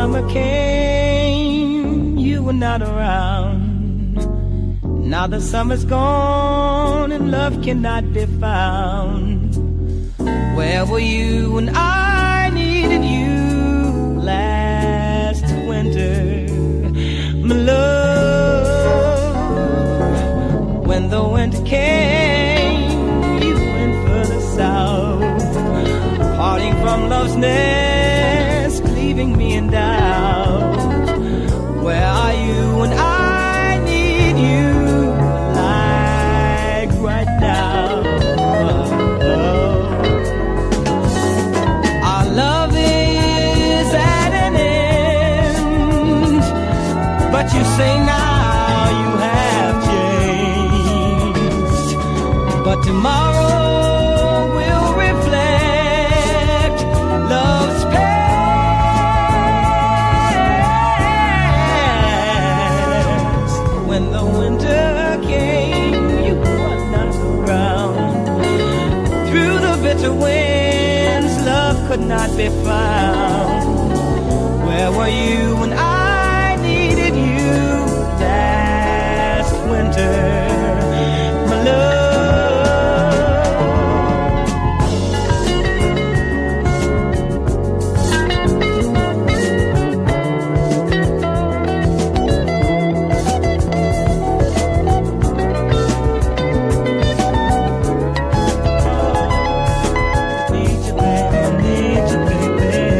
summer came, you were not around. Now the summer's gone and love cannot be found. Where were you when I needed you last winter, my love? When the winter came, you went further south, parting from love's nest, leaving me in doubt. Where are you when I need you like right now? Our love is at an end, but you say now you have changed. But tomorrow will reflect love's past. When the winter came, you were not around. Through the bitter winds, love could not be found. Where were you when I needed you last winter, my love? Need you, baby, need you, baby.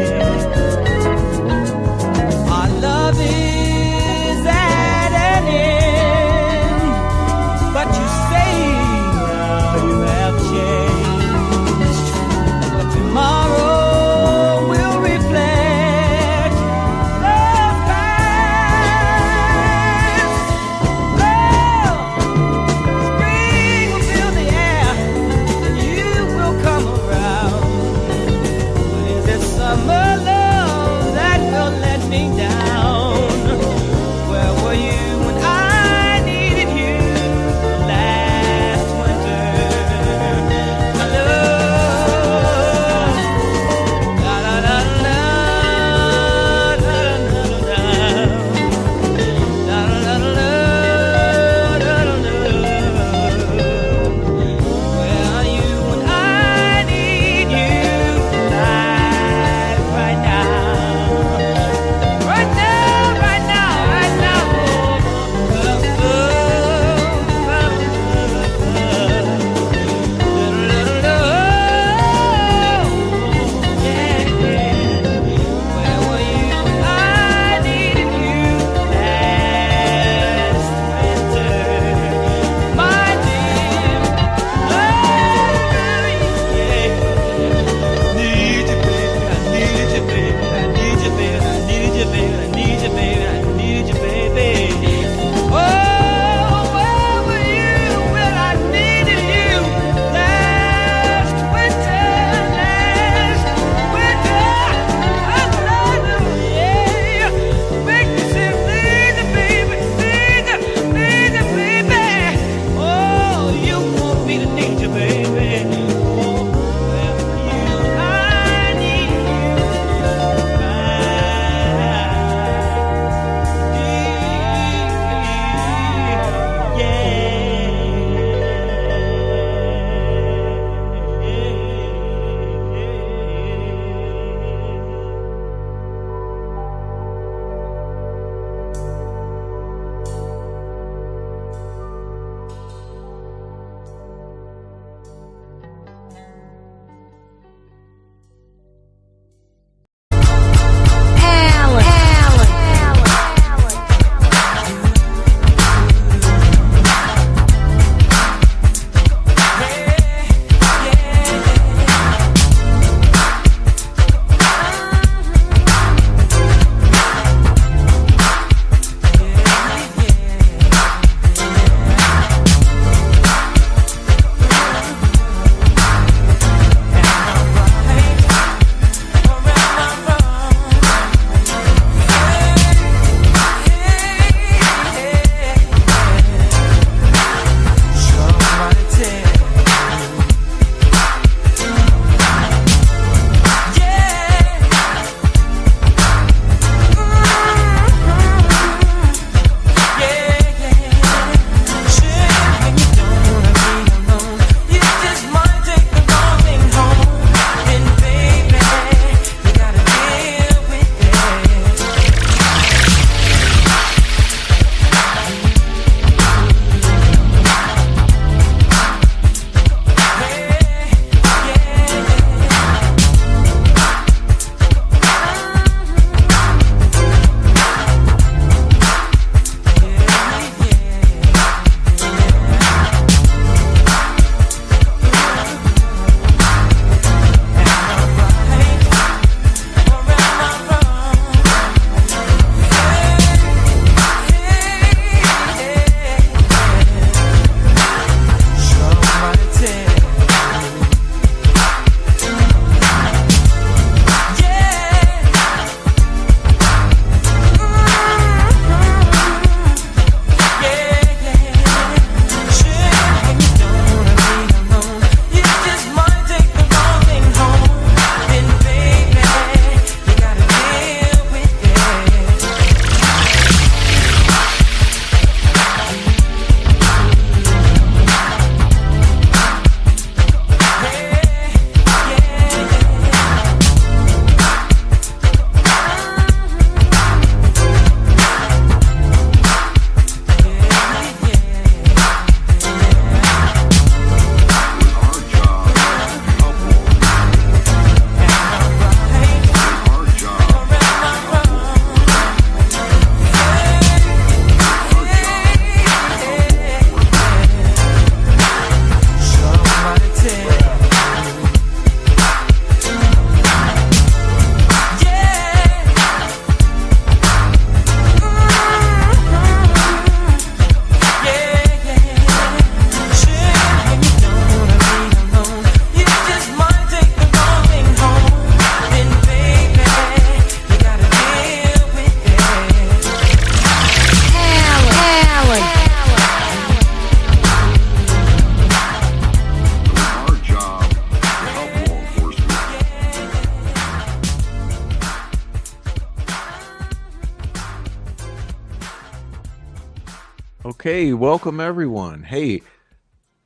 Okay, welcome everyone. Hey,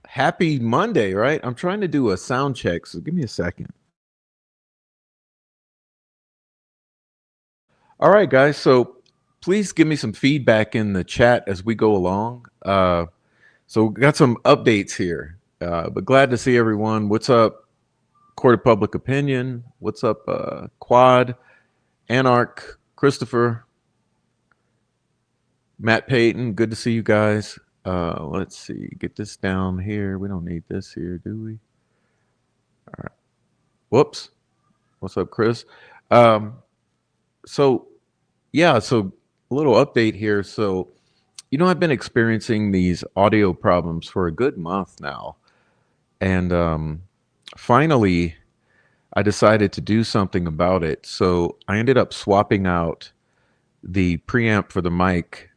happy Monday, right? I'm trying to do a sound check, so give me a second. All right, guys. So please give me some feedback in the chat as we go along. So we got some updates here, but glad to see everyone. What's up, Court of Public Opinion? What's up, Quad, Anarch, Christopher, Matt Payton? Good to see you guys. Let's see, get this down here. We don't need this here, do we? Whoops. What's up, Chris? Um, so yeah, so a little update here. So, I've been experiencing these audio problems for a good month now. And finally, I decided to do something about it. So I ended up swapping out the preamp for the mic.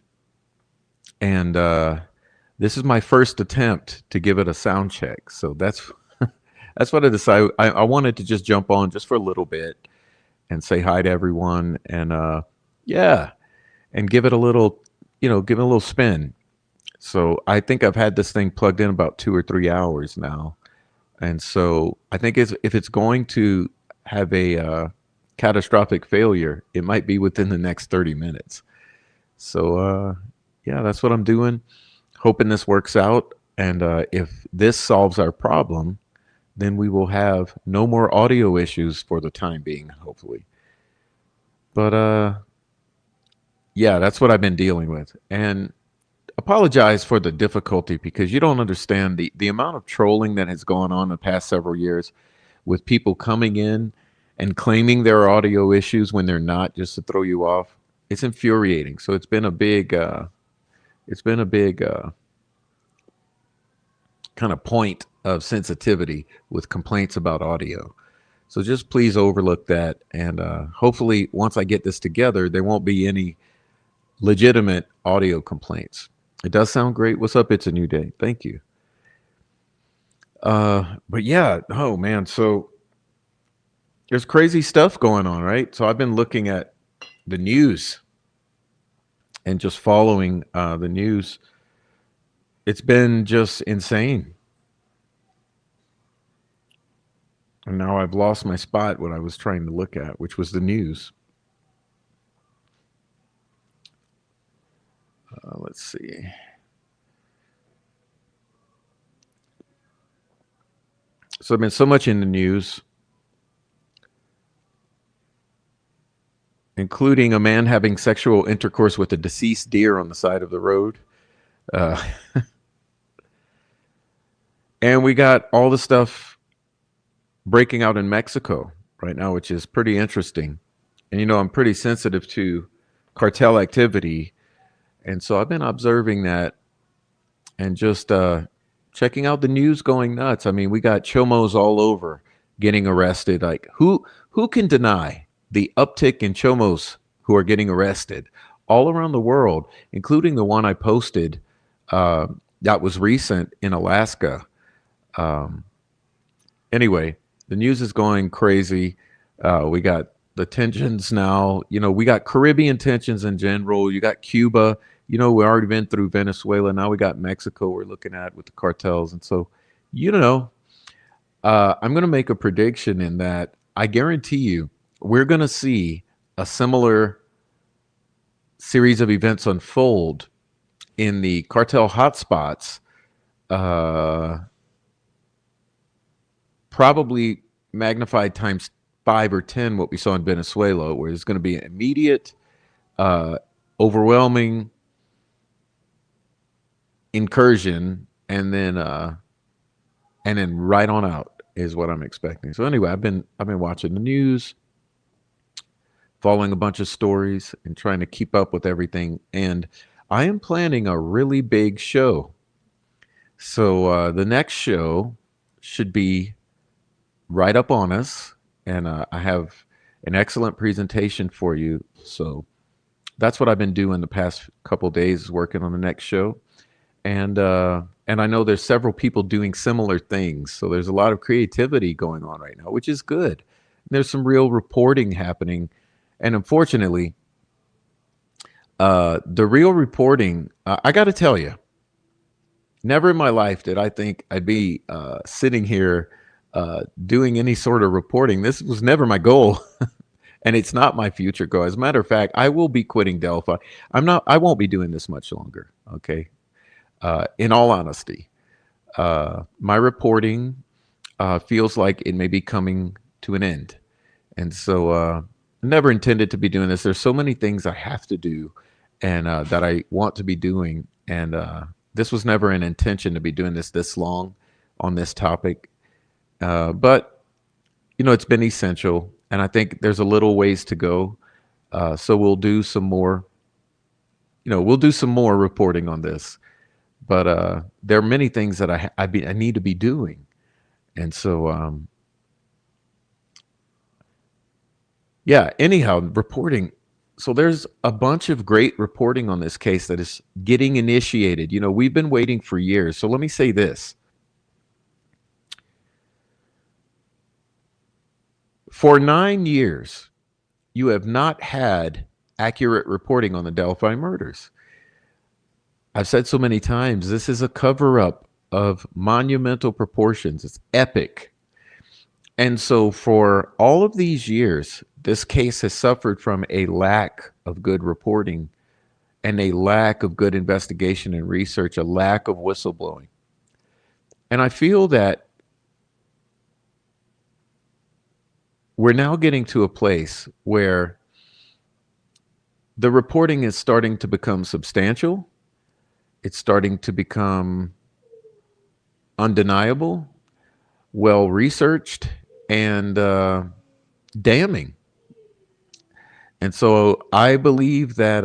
And this is my first attempt to give it a sound check. So that's what I decided. I wanted to just jump on just for a little bit and say hi to everyone. And yeah, and give it a little, give it a little spin. So I think I've had this thing plugged in about 2 or 3 hours now, and so I think if it's going to have a catastrophic failure, it might be within the next 30 minutes. So yeah, that's what I'm doing. Hoping this works out, and if this solves our problem, then we will have no more audio issues for the time being, hopefully. But yeah, that's what I've been dealing with, and apologize for the difficulty because you don't understand the amount of trolling that has gone on the past several years with people coming in and claiming there are audio issues when they're not, just to throw you off. It's infuriating. So it's been a big kind of point of sensitivity with complaints about audio. So just please overlook that, and hopefully once I get this together, there won't be any legitimate audio complaints. It does sound great. What's up? It's a new day. Thank you. But yeah, oh man, so there's crazy stuff going on, right? So I've been looking at the news and just following the news. It's been just insane. And now I've lost my spot what I was trying to look at, which was the news. Let's see. So I've been so much in the news, including a man having sexual intercourse with a deceased deer on the side of the road. Uh, and we got all the stuff breaking out in Mexico right now, which is pretty interesting. And I'm pretty sensitive to cartel activity, and so I've been observing that and just checking out the news going nuts. I mean, we got chomos all over getting arrested. Like who can deny the uptick in chomos who are getting arrested all around the world, including the one I posted that was recent in Alaska. Um, anyway, the news is going crazy. We got the tensions now. We got Caribbean tensions in general. You got Cuba. We already been through Venezuela. Now we got Mexico. We're looking at with the cartels, and so, you know, I'm going to make a prediction in that I guarantee you we're going to see a similar series of events unfold in the cartel hotspots. Uh, Probably magnified times 5 or 10 what we saw in Venezuela, where it's going to be an immediate, uh, overwhelming incursion, and then right on out is what I'm expecting. So anyway, I've been watching the news, following a bunch of stories, and trying to keep up with everything. And I am planning a really big show. So the next show should be right up on us, and I have an excellent presentation for you. So that's what I've been doing the past couple days, is working on the next show, and I know there's several people doing similar things. So there's a lot of creativity going on right now, which is good. There's some real reporting happening, and unfortunately, The real reporting, I got to tell you, never in my life did I think I'd be sitting here doing any sort of reporting. This was never my goal, and it's not my future goal. As a matter of fact, I will be quitting Delphi. I'm not. I won't be doing this much longer. Okay. In all honesty, my reporting feels like it may be coming to an end, and so never intended to be doing this. There's so many things I have to do, and that I want to be doing, and this was never an intention to be doing this long on this topic. But it's been essential, and I think there's a little ways to go. So we'll do some more. We'll do some more reporting on this. But there are many things that I need to be doing, and so yeah. Anyhow, reporting. So there's a bunch of great reporting on this case that is getting initiated. We've been waiting for years. So let me say this: for 9 years, you have not had accurate reporting on the Delphi murders. I've said so many times, this is a cover up of monumental proportions. It's epic. And so for all of these years, this case has suffered from a lack of good reporting and a lack of good investigation and research, a lack of whistleblowing. And I feel that we're now getting to a place where the reporting is starting to become substantial. It's starting to become undeniable, well researched, and damning. And so I believe that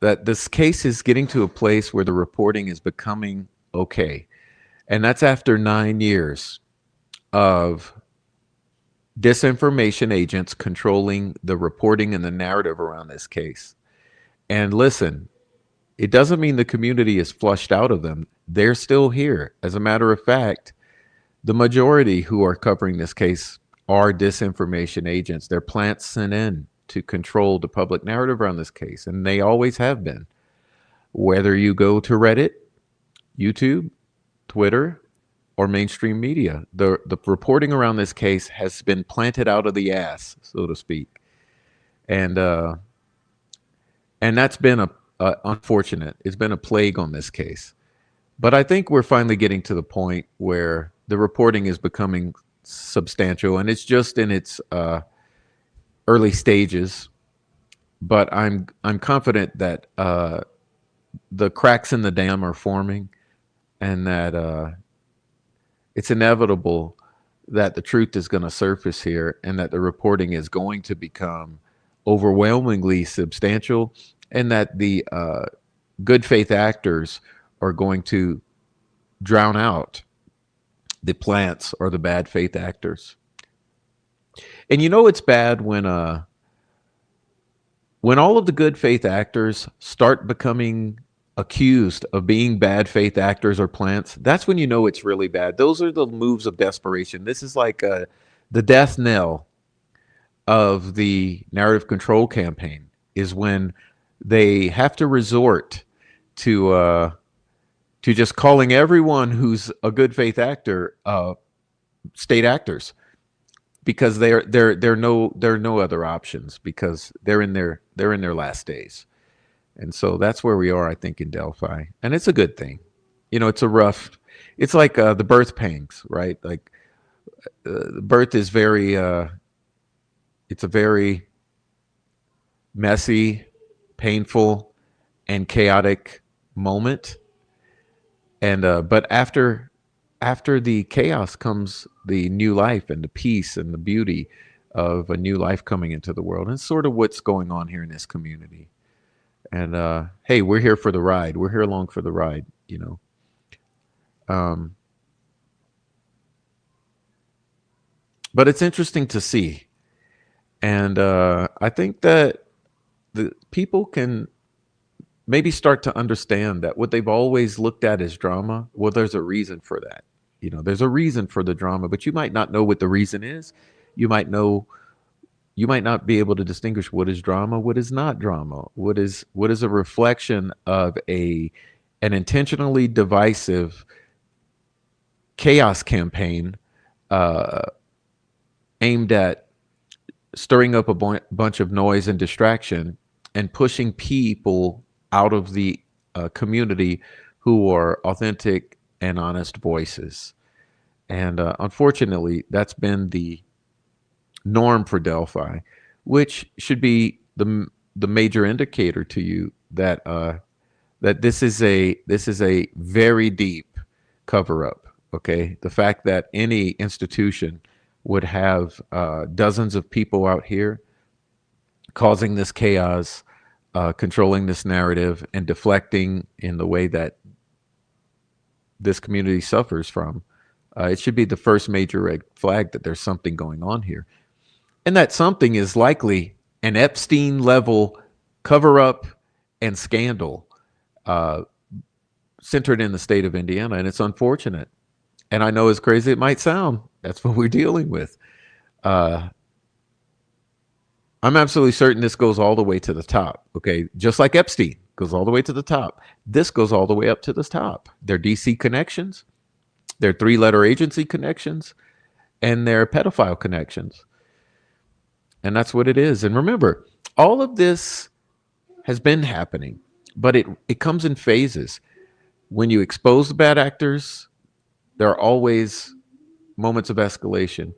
that this case is getting to a place where the reporting is becoming okay, and that's after 9 years of disinformation agents controlling the reporting and the narrative around this case. And listen, it doesn't mean the community is flushed out of them. They're still here. As a matter of fact, the majority who are covering this case are disinformation agents. They're plants sent in to control the public narrative around this case, and they always have been. Whether you go to Reddit, YouTube, Twitter, or mainstream media, the reporting around this case has been planted out of the ass, so to speak, and that's been a unfortunate. It's been a plague on this case. But I think we're finally getting to the point where the reporting is becoming substantial, and it's just in its early stages. But I'm confident that the cracks in the dam are forming, and that it's inevitable that the truth is going to surface here, and that the reporting is going to become overwhelmingly substantial, and that the good faith actors are going to drown out the plants or the bad faith actors. And it's bad when all of the good faith actors start becoming accused of being bad faith actors or plants. That's when it's really bad. Those are the moves of desperation. This is like the death knell of the narrative control campaign, is when they have to resort to just calling everyone who's a good faith actor state actors, because there are no other options, because they're in their last days. And so that's where we are, I think, in Delphi, and it's a good thing. It's like the birth pangs, right? Like birth is it's a very messy, painful, and chaotic moment. And but after the chaos comes the new life and the peace and the beauty of a new life coming into the world. And it's sort of what's going on here in this community. And hey, we're here for the ride. We're here along for the ride, But it's interesting to see. And I think that the people can maybe start to understand that what they've always looked at as drama, well, there's a reason for that. There's a reason for the drama, but you might not know what the reason is. You might know you might not be able to distinguish what is drama, what is not drama, what is a reflection of an intentionally divisive chaos campaign uh, aimed at stirring up a bunch of noise and distraction and pushing people out of the community who are authentic and honest voices. And unfortunately, that's been the norm for Delphi, which should be the major indicator to you that this is a very deep cover up. Okay, the fact that any institution would have dozens of people out here causing this chaos, controlling this narrative, and deflecting in the way that this community suffers from, it should be the first major red flag that there's something going on here. And that something is likely an Epstein level cover up and scandal uh, centered in the state of Indiana. And it's unfortunate. And I know, as crazy as it might sound, that's what we're dealing with. Uh, I'm absolutely certain this goes all the way to the top. Okay. Just like Epstein goes all the way to the top. This goes all the way up to the top. Their DC connections, their 3-letter agency connections, and their pedophile connections. And that's what it is. And remember, all of this has been happening, but it comes in phases. When you expose the bad actors, there are always moments of escalation.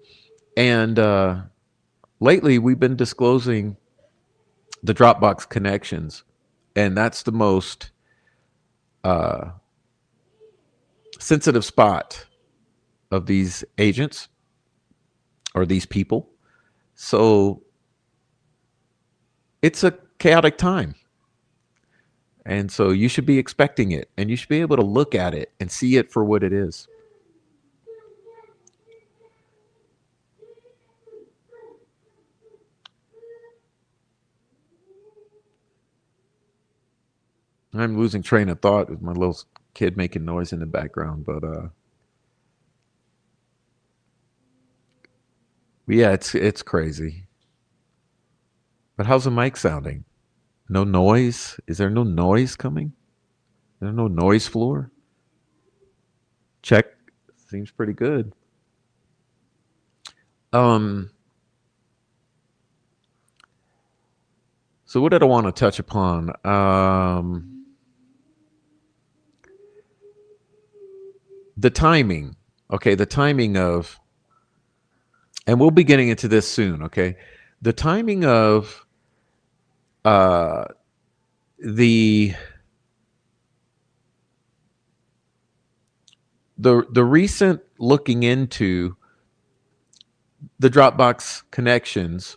And lately, we've been disclosing the Dropbox connections, and that's the most uh, sensitive spot of these agents or these people. So it's a chaotic time. And so you should be expecting it, and you should be able to look at it and see it for what it is. I'm losing train of thought with my little kid making noise in the background, but yeah, it's crazy. But how's the mic sounding? No noise? Is there no noise coming? Is there no noise floor? Check. Seems pretty good. Um, so what did I want to touch upon? The timing. Okay, the timing of, and we'll be getting into this soon. Okay, the timing of uh, the the recent looking into the Dropbox connections,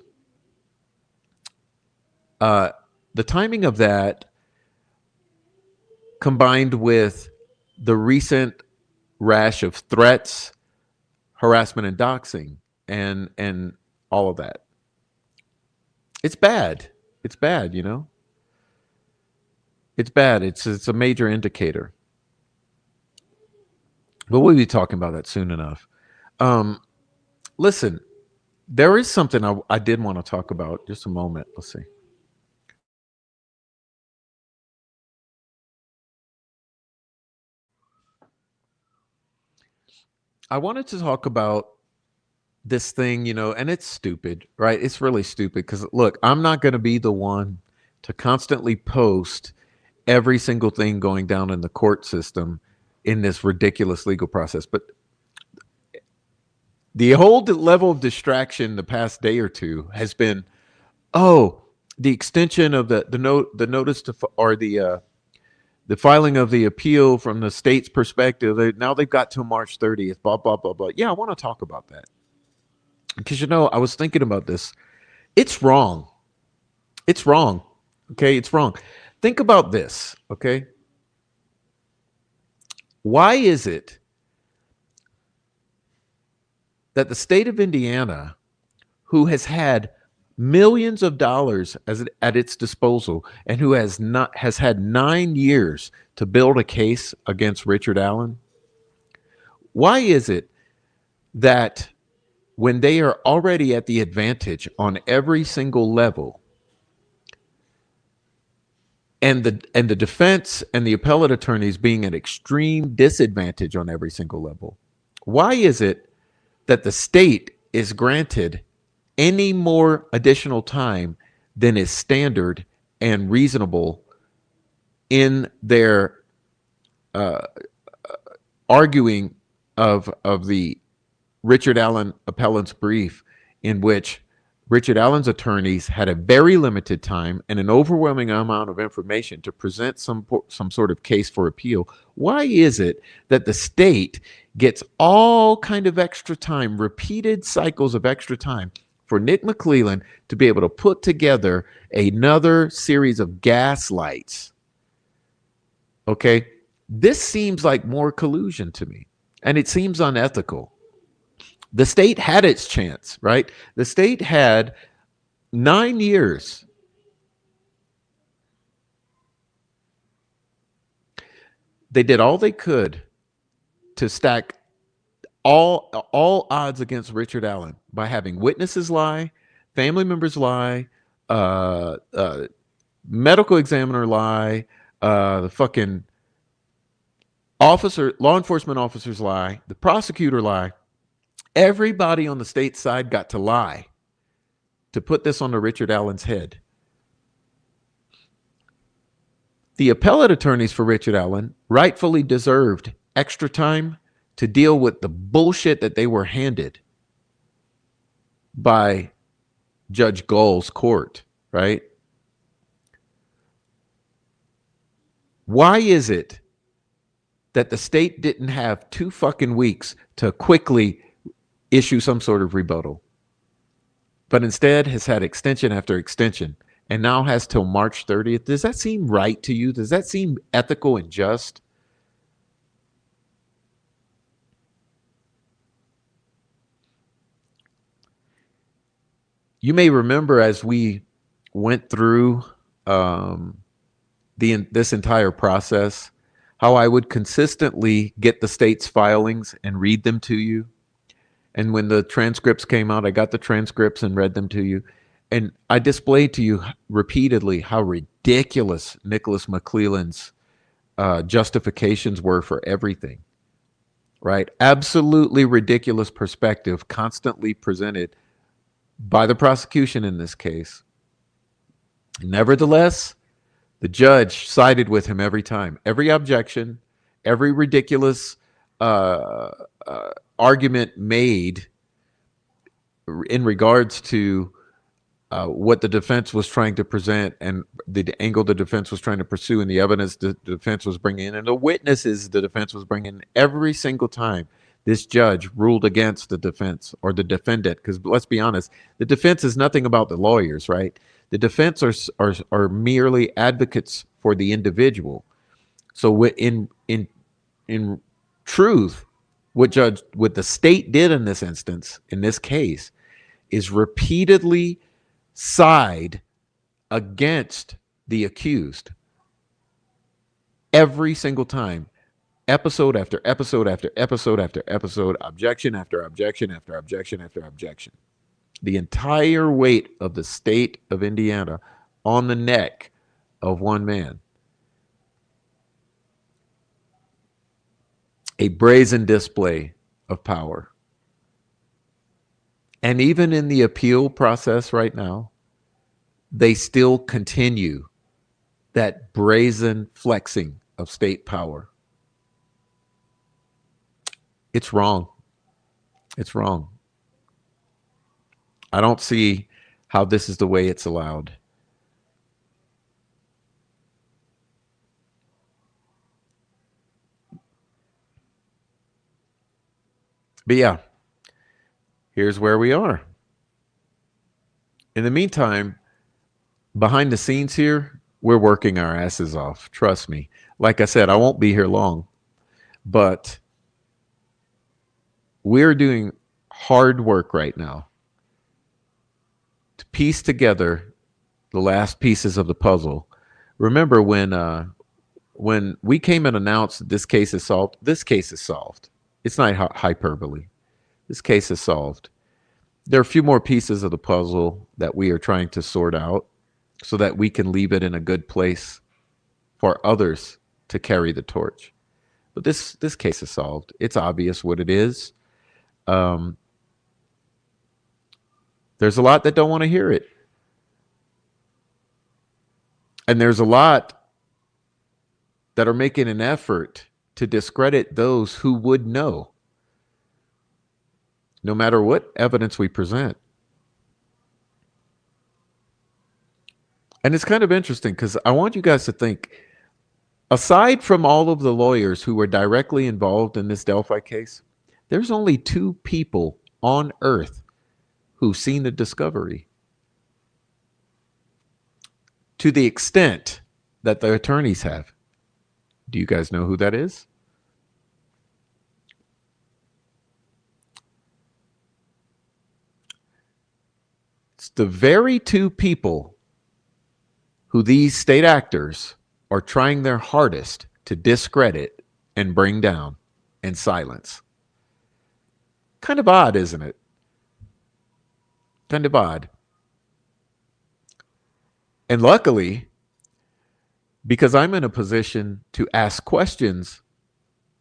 uh, the timing of that combined with the recent rash of threats, harassment, and doxing, and all of that. It's bad. It's bad. It's bad. It's a major indicator. But we'll be talking about that soon enough. Um, Listen, there is something I did want to talk about. Just a moment. Let's see. I wanted to talk about this thing, and it's stupid, right? It's really stupid because, look, I'm not going to be the one to constantly post every single thing going down in the court system in this ridiculous legal process. But the whole level of distraction the past day or two has been, oh, the extension of the notice to or the filing of the appeal from the state's perspective. Now they've got till March 30th. Blah blah blah blah. Yeah, I want to talk about that because I was thinking about this. It's wrong. It's wrong. Okay, it's wrong. Think about this. Okay, why is it that the state of Indiana, who has had millions of dollars at its disposal and who has had 9 years to build a case against Richard Allen, why is it that when they are already at the advantage on every single level, and the defense and the appellate attorneys being at extreme disadvantage on every single level, why is it that the state is granted any more additional time than is standard and reasonable in their arguing of the Richard Allen appellant's brief, in which Richard Allen's attorneys had a very limited time and an overwhelming amount of information to present some sort of case for appeal? Why is it that the state gets all kind of extra time, repeated cycles of extra time, for Nick McClellan to be able to put together another series of gaslights? Okay, this seems like more collusion to me, and it seems unethical. The state had its chance, right? The state had 9 years. They did all they could to stack all odds against Richard Allen by having witnesses lie, family members lie, medical examiner lie, the fucking law enforcement officers lie, the prosecutor lie. Everybody on the state side got to lie to put this on the Richard Allen's head. The appellate attorneys for Richard Allen rightfully deserved extra time to deal with the bullshit that they were handed by Judge Gull's court, right? Why is it that the state didn't have 2 fucking weeks to quickly issue some sort of rebuttal, but instead has had extension after extension and now has till March 30th? Does that seem right to you? Does that seem ethical and just? You may remember, as we went through this entire process, how I would consistently get the state's filings and read them to you. And when the transcripts came out, I got the transcripts and read them to you. And I displayed to you repeatedly how ridiculous Nicholas McClellan's justifications were for everything, right? Absolutely ridiculous perspective constantly presented by the prosecution in this case. Nevertheless, the judge sided with him every time. Every objection, every ridiculous argument made in regards to what the defense was trying to present and the angle the defense was trying to pursue and the evidence the defense was bringing in and the witnesses the defense was bringing in, every single time this judge ruled against the defense or the defendant. Because let's be honest, the defense is nothing about the lawyers, right? The defense are merely advocates for the individual. So in truth, what the state did in this instance, in this case, is repeatedly side against the accused every single time, episode after episode after episode after episode, objection after objection after objection after objection. The entire weight of the state of Indiana on the neck of one man. A brazen display of power. And even in the appeal process right now, they still continue that brazen flexing of state power. It's wrong. It's wrong. I don't see how this is the way it's allowed. But yeah, here's where we are. In the meantime, behind the scenes here, we're working our asses off. Trust me. Like I said, I won't be here long, but we're doing hard work right now to piece together the last pieces of the puzzle. Remember when we came and announced that this case is solved? This case is solved. It's not hyperbole. This case is solved. There are a few more pieces of the puzzle that we are trying to sort out so that we can leave it in a good place for others to carry the torch. But this case is solved. It's obvious what it is. Um, there's a lot that don't want to hear it, and there's a lot that are making an effort to discredit those who would know, no matter what evidence we present. And it's kind of interesting because I want you guys to think, aside from all of the lawyers who were directly involved in this Delphi case, there's only two people on earth who've seen the discovery to the extent that the attorneys have. Do you guys know who that is? It's the very two people who these state actors are trying their hardest to discredit and bring down and silence. Kind of odd, isn't it? Kind of odd. And luckily, because I'm in a position to ask questions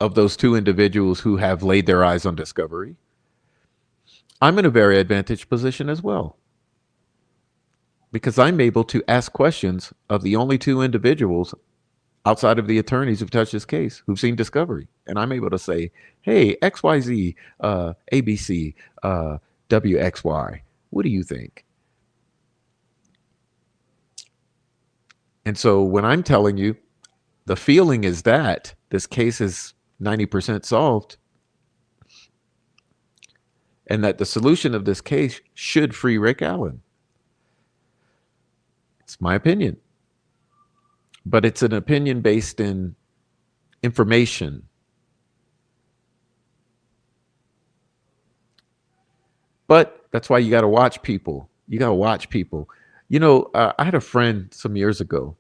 of those two individuals who have laid their eyes on discovery, I'm in a very advantaged position as well. Because I'm able to ask questions of the only two individuals outside of the attorneys who've touched this case who've seen discovery. And I'm able to say, hey, XYZ, ABC, WXY, what do you think? And so when I'm telling you, the feeling is that this case is 90% solved and that the solution of this case should free Rick Allen. It's my opinion. But it's an opinion based in information. But that's why you got to watch people. You got to watch people. You know, I had a friend some years ago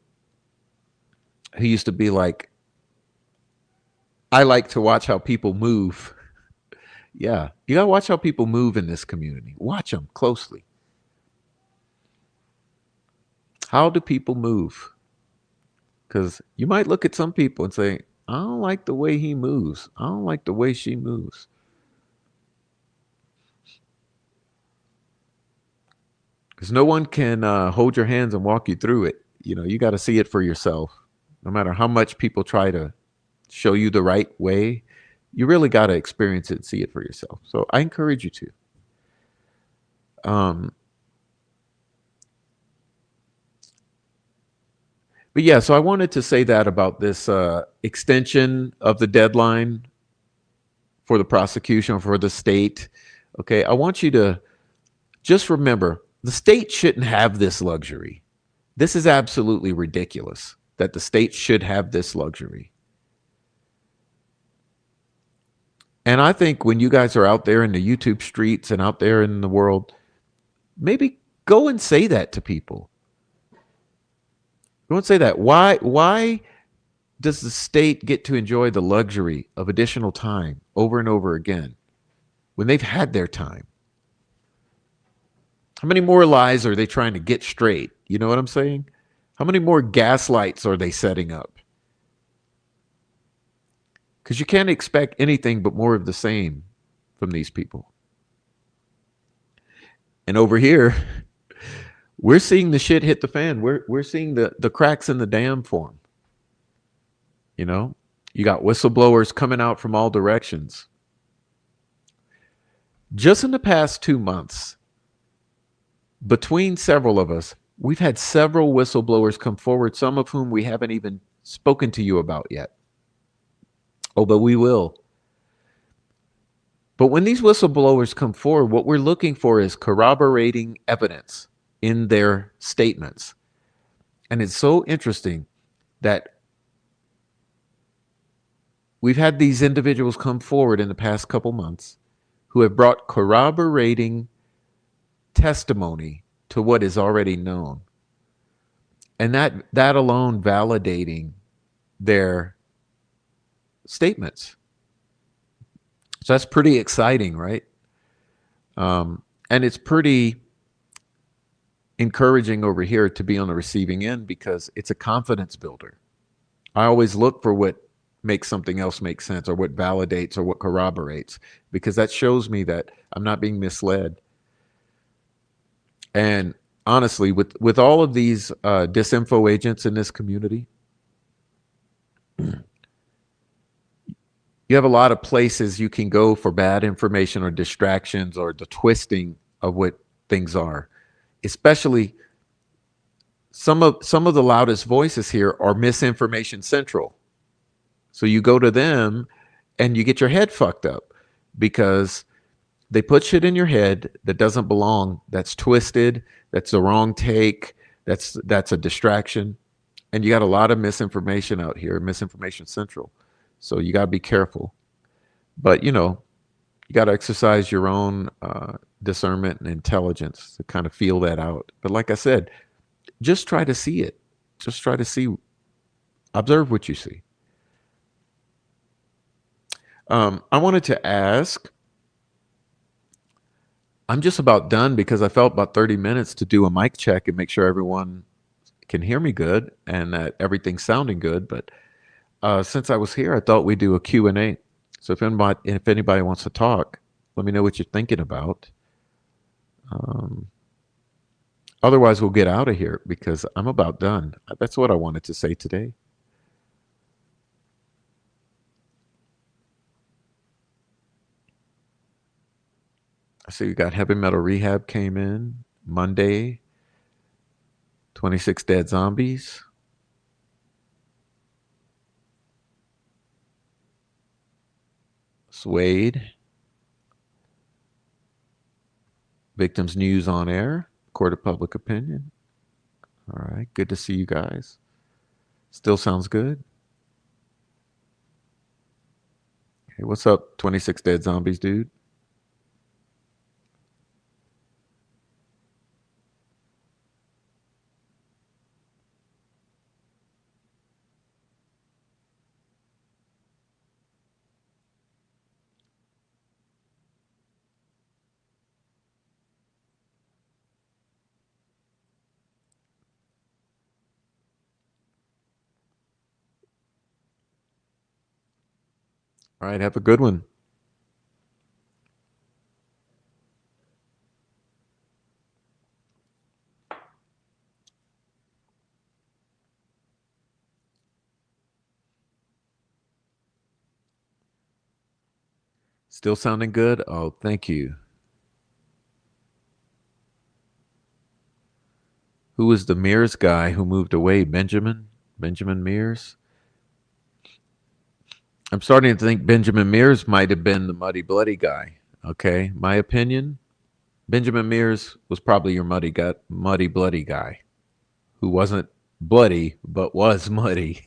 who used to be like, I like to watch how people move. Yeah, you got to watch how people move in this community. Watch them closely. How do people move? Because you might look at some people and say, I don't like the way he moves. I don't like the way she moves. Because no one can hold your hands and walk you through it. You know, you got to see it for yourself. No matter how much people try to show you the right way, you really got to experience it and see it for yourself. So I encourage you to. But yeah, so I wanted to say that about this extension of the deadline for the prosecution, for the state. Okay, I want you to just remember the state shouldn't have this luxury. This is absolutely ridiculous that the state should have this luxury. And I think when you guys are out there in the YouTube streets and out there in the world, maybe go and say that to people. Go and say that. Why does the state get to enjoy the luxury of additional time over and over again when they've had their time? How many more lies are they trying to get straight? You know what I'm saying? How many more gaslights are they setting up? Because you can't expect anything but more of the same from these people. And over here, we're seeing the shit hit the fan. We're seeing the cracks in the dam form. You know, you got whistleblowers coming out from all directions. Just in the past 2 months, between several of us, we've had several whistleblowers come forward, some of whom we haven't even spoken to you about yet. Oh, but we will. But when these whistleblowers come forward, what we're looking for is corroborating evidence in their statements. And it's so interesting that we've had these individuals come forward in the past couple months who have brought corroborating testimony to what is already known. And that alone validating their statements. So that's pretty exciting, right? And it's pretty encouraging over here to be on the receiving end because it's a confidence builder. I always look for what makes something else make sense or what validates or what corroborates because that shows me that I'm not being misled. And honestly, with all of these disinfo agents in this community, you have a lot of places you can go for bad information or distractions or the twisting of what things are. Especially some of the loudest voices here are misinformation central. So you go to them and you get your head fucked up because they put shit in your head that doesn't belong, that's twisted, that's the wrong take, that's a distraction. And you got a lot of misinformation out here, misinformation central. So you got to be careful. But you got to exercise your own discernment and intelligence to kind of feel that out. But like I said, just try to see it. Just try to see, observe what you see. I wanted to ask, I'm just about done because I felt about 30 minutes to do a mic check and make sure everyone can hear me good and that everything's sounding good. But since I was here, I thought we'd do a Q&A. So if anybody wants to talk, let me know what you're thinking about. Um, Otherwise, we'll get out of here because I'm about done. That's what I wanted to say today. I see we got Heavy Metal Rehab came in Monday, 26 Dead Zombies. Suede. Victims News on Air. Court of Public Opinion. All right. Good to see you guys. Still sounds good. Hey, what's up, 26 Dead Zombies, dude? All right. Have a good one. Still sounding good? Oh, thank you. Who was the Mears guy who moved away? Benjamin? Benjamin Mears? I'm starting to think Benjamin Mears might have been the Muddy Bloody guy. Okay. My opinion, Benjamin Mears was probably your muddy bloody guy who wasn't bloody but was muddy.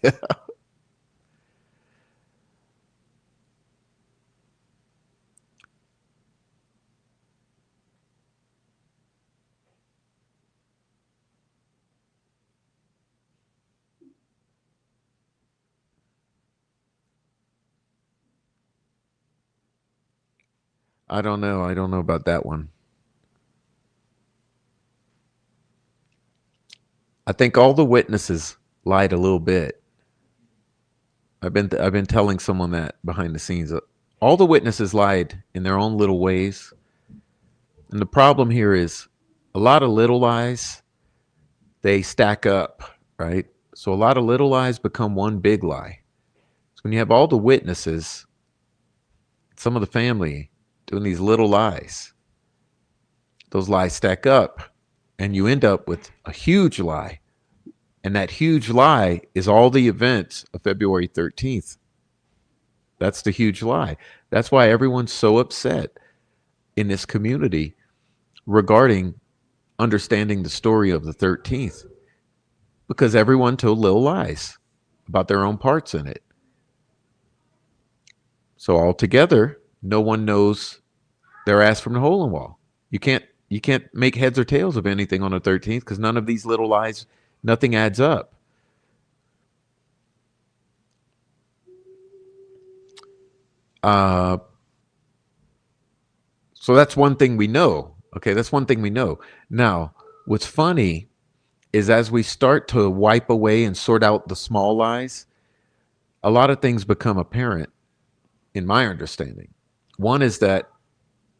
I don't know. I don't know about that one. I think all the witnesses lied a little bit. I've been telling someone that behind the scenes. All the witnesses lied in their own little ways. And the problem here is a lot of little lies, they stack up, right? So a lot of little lies become one big lie. So when you have all the witnesses, some of the family doing these little lies, those lies stack up and you end up with a huge lie. And that huge lie is all the events of February 13th. That's the huge lie. That's why everyone's so upset in this community regarding understanding the story of the 13th because everyone told little lies about their own parts in it. So altogether, no one knows their ass from the hole in the wall. You can't make heads or tails of anything on the 13th because none of these little lies, nothing adds up. Uh, so that's one thing we know. Okay, that's one thing we know. Now, what's funny is as we start to wipe away and sort out the small lies, a lot of things become apparent in my understanding. One is that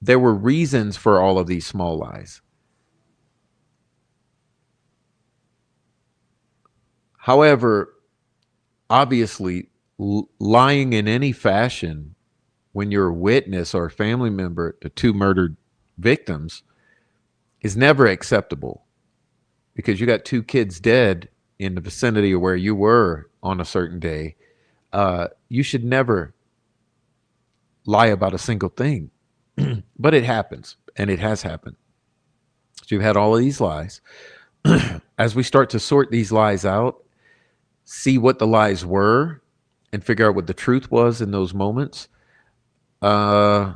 there were reasons for all of these small lies. However, obviously, lying in any fashion when you're a witness or a family member to two murdered victims is never acceptable because you got two kids dead in the vicinity of where you were on a certain day. You should never lie about a single thing, but it happens and it has happened. So you've had all of these lies. As we start to sort these lies out, see what the lies were, and figure out what the truth was in those moments, uh,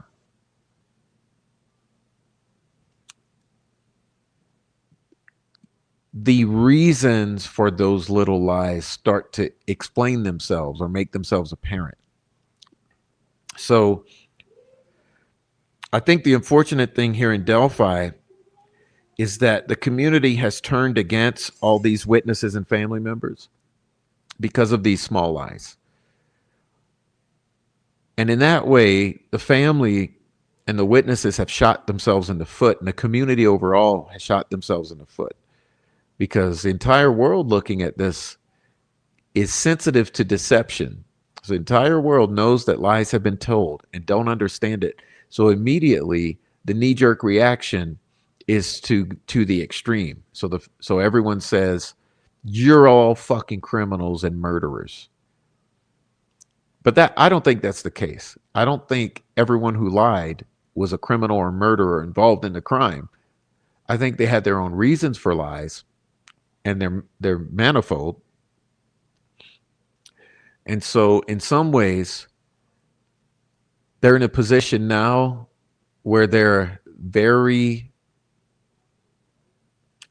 the reasons for those little lies start to explain themselves or make themselves apparent. So I think the unfortunate thing here in Delphi is that the community has turned against all these witnesses and family members because of these small lies. And in that way, the family and the witnesses have shot themselves in the foot, and the community overall has shot themselves in the foot because the entire world looking at this is sensitive to deception. So the entire world knows that lies have been told and don't understand it. So immediately the knee-jerk reaction is to the extreme. So everyone says, you're all fucking criminals and murderers. But that I don't think that's the case. I don't think everyone who lied was a criminal or murderer involved in the crime. I think they had their own reasons for lies, and they're manifold. And so in some ways, they're in a position now where they're very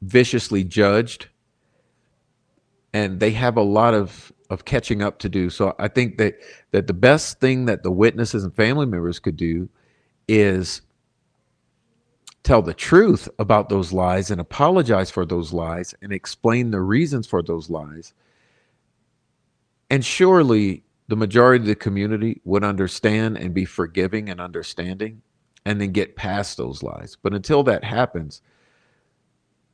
viciously judged and they have a lot of catching up to do. So I think that the best thing that the witnesses and family members could do is tell the truth about those lies and apologize for those lies and explain the reasons for those lies. And surely the majority of the community would understand and be forgiving and understanding and then get past those lies. But until that happens,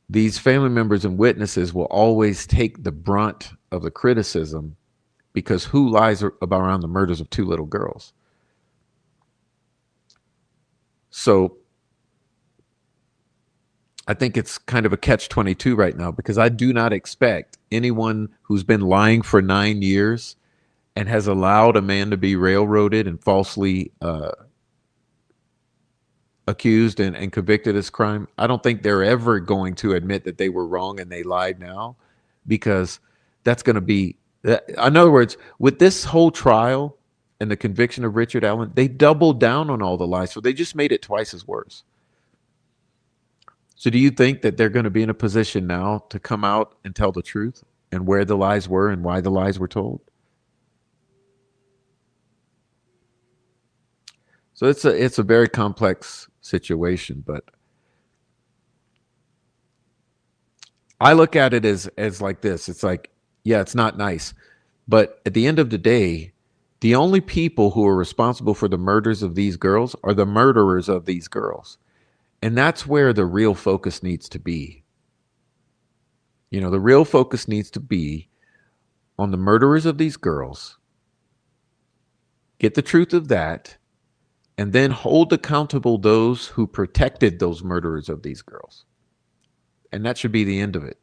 these family members and witnesses will always take the brunt of the criticism because who lies about around the murders of two little girls? So I think it's kind of a catch-22 right now because I do not expect anyone who's been lying for 9 years and has allowed a man to be railroaded and falsely accused and convicted of this crime. I don't think they're ever going to admit that they were wrong and they lied now because that's going to be, in other words, with this whole trial and the conviction of Richard Allen, they doubled down on all the lies. So they just made it twice as worse. So do you think that they're going to be in a position now to come out and tell the truth and where the lies were and why the lies were told? So it's a very complex situation, but I look at it as like this. It's like, yeah, it's not nice, but at the end of the day, the only people who are responsible for the murders of these girls are the murderers of these girls. And that's where the real focus needs to be. You know, the real focus needs to be on the murderers of these girls, get the truth of that, and then hold accountable those who protected those murderers of these girls. And that should be the end of it.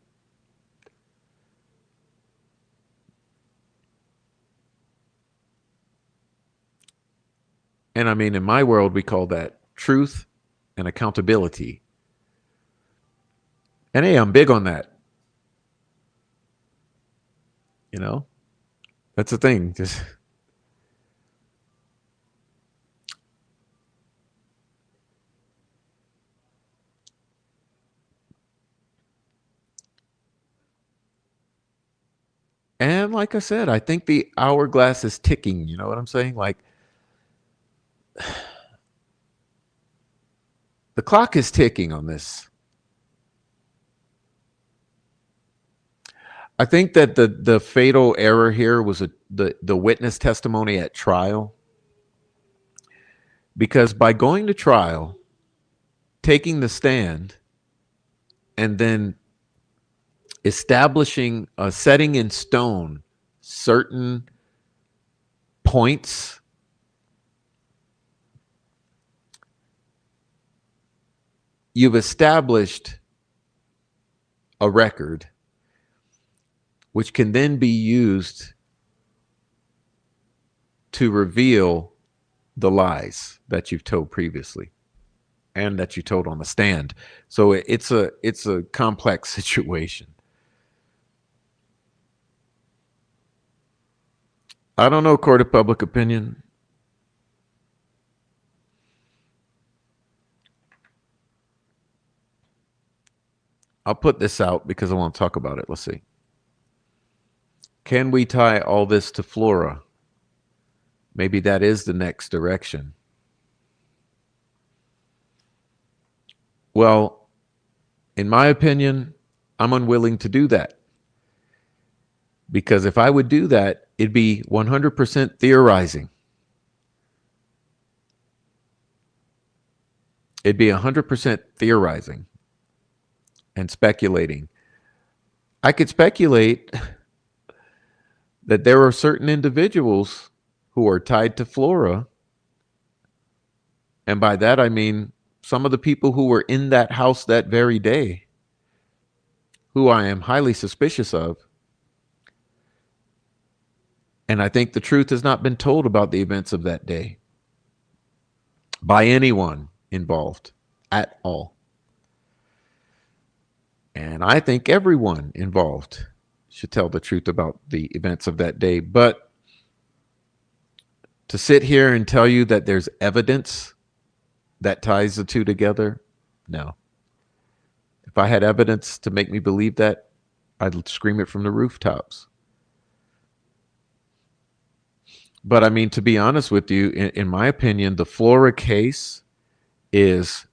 And I mean, in my world, we call that truth and accountability. And hey, I'm big on that. You know, that's the thing. Just and like I said, I think the hourglass is ticking. You know what I'm saying? Like The clock is ticking on this. I think that the fatal error here was the witness testimony at trial, because by going to trial, taking the stand, and then establishing, setting in stone certain points, you've established a record which can then be used to reveal the lies that you've told previously and that you told on the stand. So it's a complex situation. I don't know, court of public opinion. I'll put this out because I want to talk about it. Let's see. Can we tie all this to flora? Maybe that is the next direction. Well, in my opinion, I'm unwilling to do that. Because if I would do that, it'd be 100% theorizing. It'd be 100% theorizing and speculating. I could speculate that there are certain individuals who are tied to flora. And by that, I mean some of the people who were in that house that very day, who I am highly suspicious of. And I think the truth has not been told about the events of that day by anyone involved at all. And I think everyone involved should tell the truth about the events of that day. But to sit here and tell you that there's evidence that ties the two together, no. If I had evidence to make me believe that, I'd scream it from the rooftops. But I mean, to be honest with you, in my opinion, the Flora case is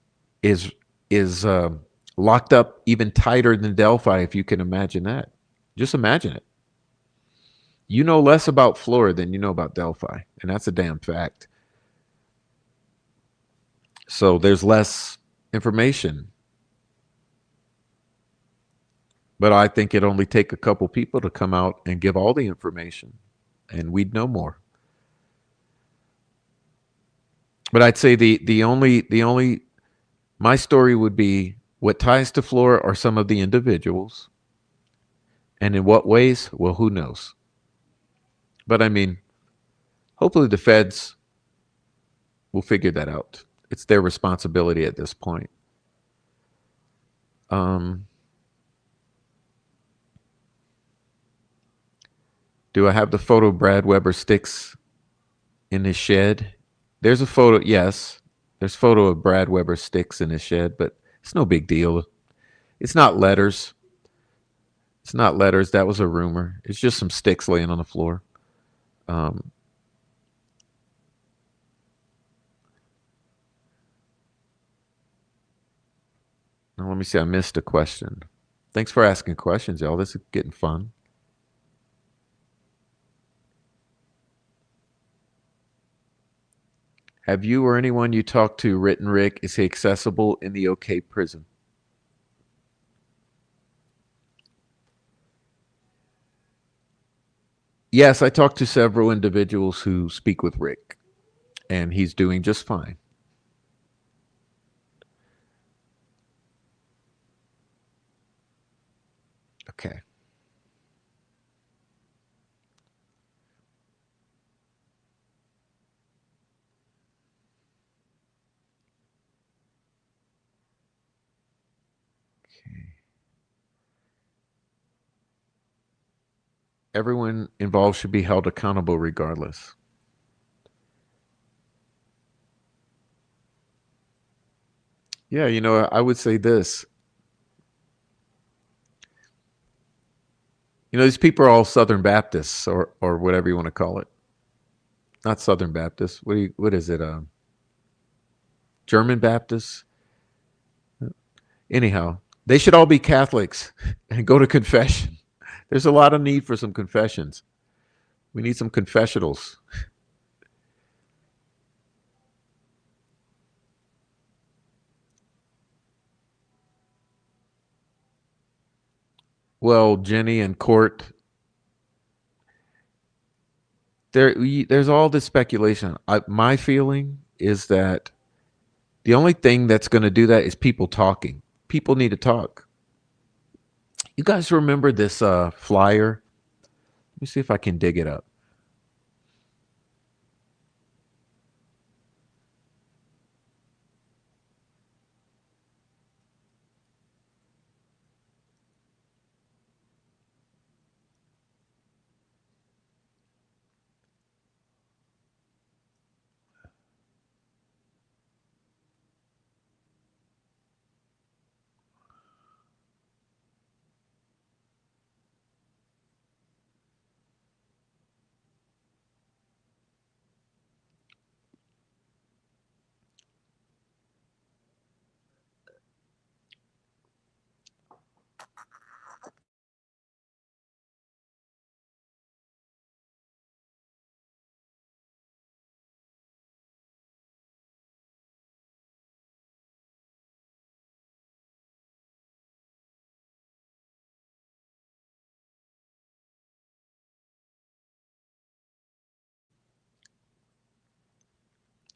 locked up even tighter than Delphi, if you can imagine that. Just imagine it. You know less about Flora than you know about Delphi, and that's a damn fact. So there's less information. But I think it'd only take a couple people to come out and give all the information, and we'd know more. But I'd say the only my story would be what ties to Flora are some of the individuals. And in what ways? Well, who knows? But I mean, hopefully the feds will figure that out. It's their responsibility at this point. Do I have the photo of Brad Weber sticks in his shed? There's a photo, yes. There's a photo of Brad Weber sticks in his shed, but it's no big deal. It's not letters. It's not letters. That was a rumor. It's just some sticks laying on the floor. Now let me see. I missed a question. Thanks for asking questions, y'all. This is getting fun. Have you or anyone you talked to written Rick? Is he accessible in the OK prison? Yes, I talked to several individuals who speak with Rick, and he's doing just fine. Okay. Everyone involved should be held accountable regardless. Yeah, I would say this. These people are all Southern Baptists or whatever you want to call it. Not Southern Baptists. What is it? German Baptists. Anyhow, they should all be Catholics and go to confession. There's a lot of need for some confessions. We need some confessionals. Well, Jenny and Court, there's all this speculation. My feeling is that the only thing that's going to do that is people talking. People need to talk. You guys remember this flyer? Let me see if I can dig it up.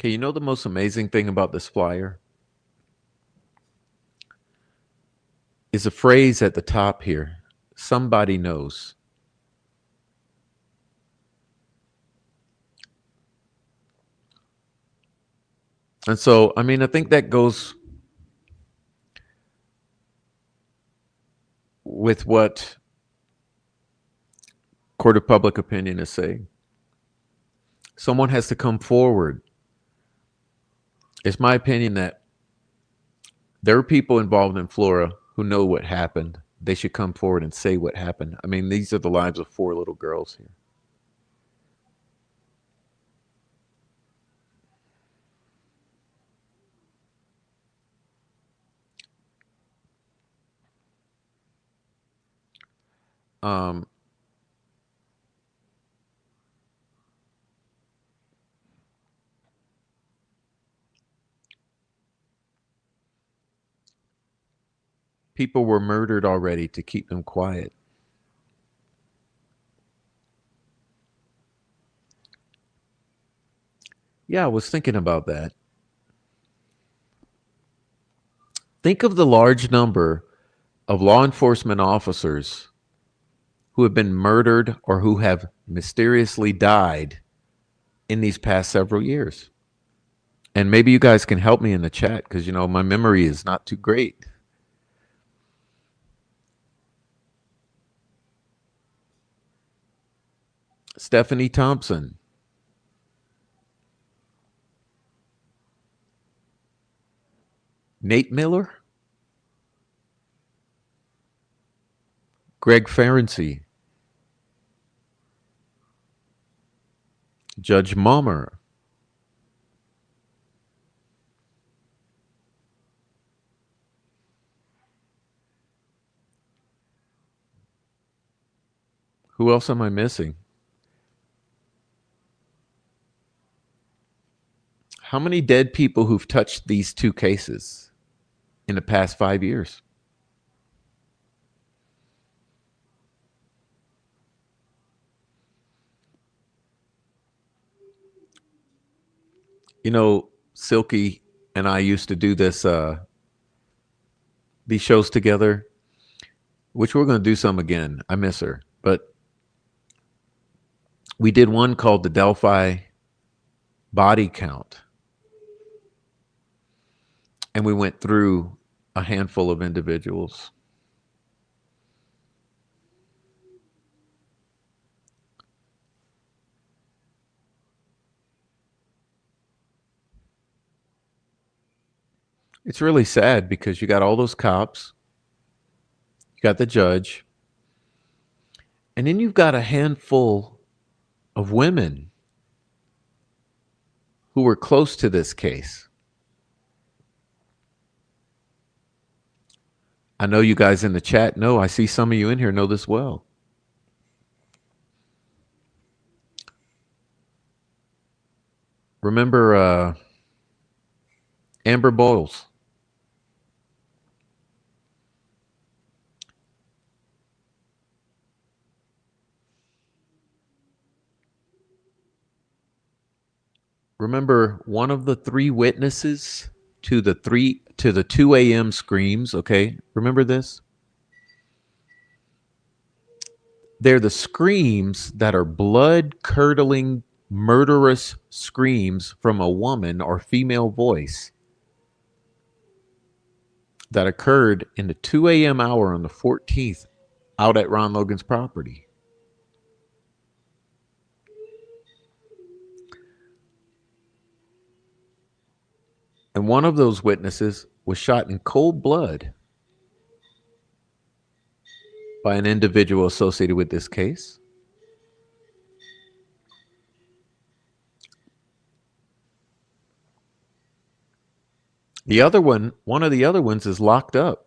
Okay, you know the most amazing thing about this flyer is a phrase at the top here. Somebody knows. And so, I mean, I think that goes with what court of public opinion is saying. Someone has to come forward. It's my opinion that there are people involved in Flora who know what happened. They should come forward and say what happened. I mean, these are the lives of 4 little girls here. Um, People were murdered already to keep them quiet. Yeah, I was thinking about that. Think of the large number of law enforcement officers who have been murdered or who have mysteriously died in these past several years. And maybe you guys can help me in the chat because, you know, my memory is not too great. Stephanie Thompson, Nate Miller, Greg Ferenczi, Judge Mummer, who else am I missing? How many dead people who've touched these 2 cases in the past 5 years? You know, Silky and I used to do these shows together, which we're going to do some again. I miss her. But we did one called the Delphi Body Count. And we went through a handful of individuals. It's really sad because you got all those cops, you got the judge, and then you've got a handful of women who were close to this case. I know you guys in the chat know. I see some of you in here know this well. Remember Amber Boyles? Remember one of the three witnesses to the 2 a.m. screams, okay? Remember this? They're the screams that are blood-curdling, murderous screams from a woman or female voice that occurred in the 2 a.m. hour on the 14th out at Ron Logan's property. And one of those witnesses was shot in cold blood by an individual associated with this case. The other one of the other ones is locked up.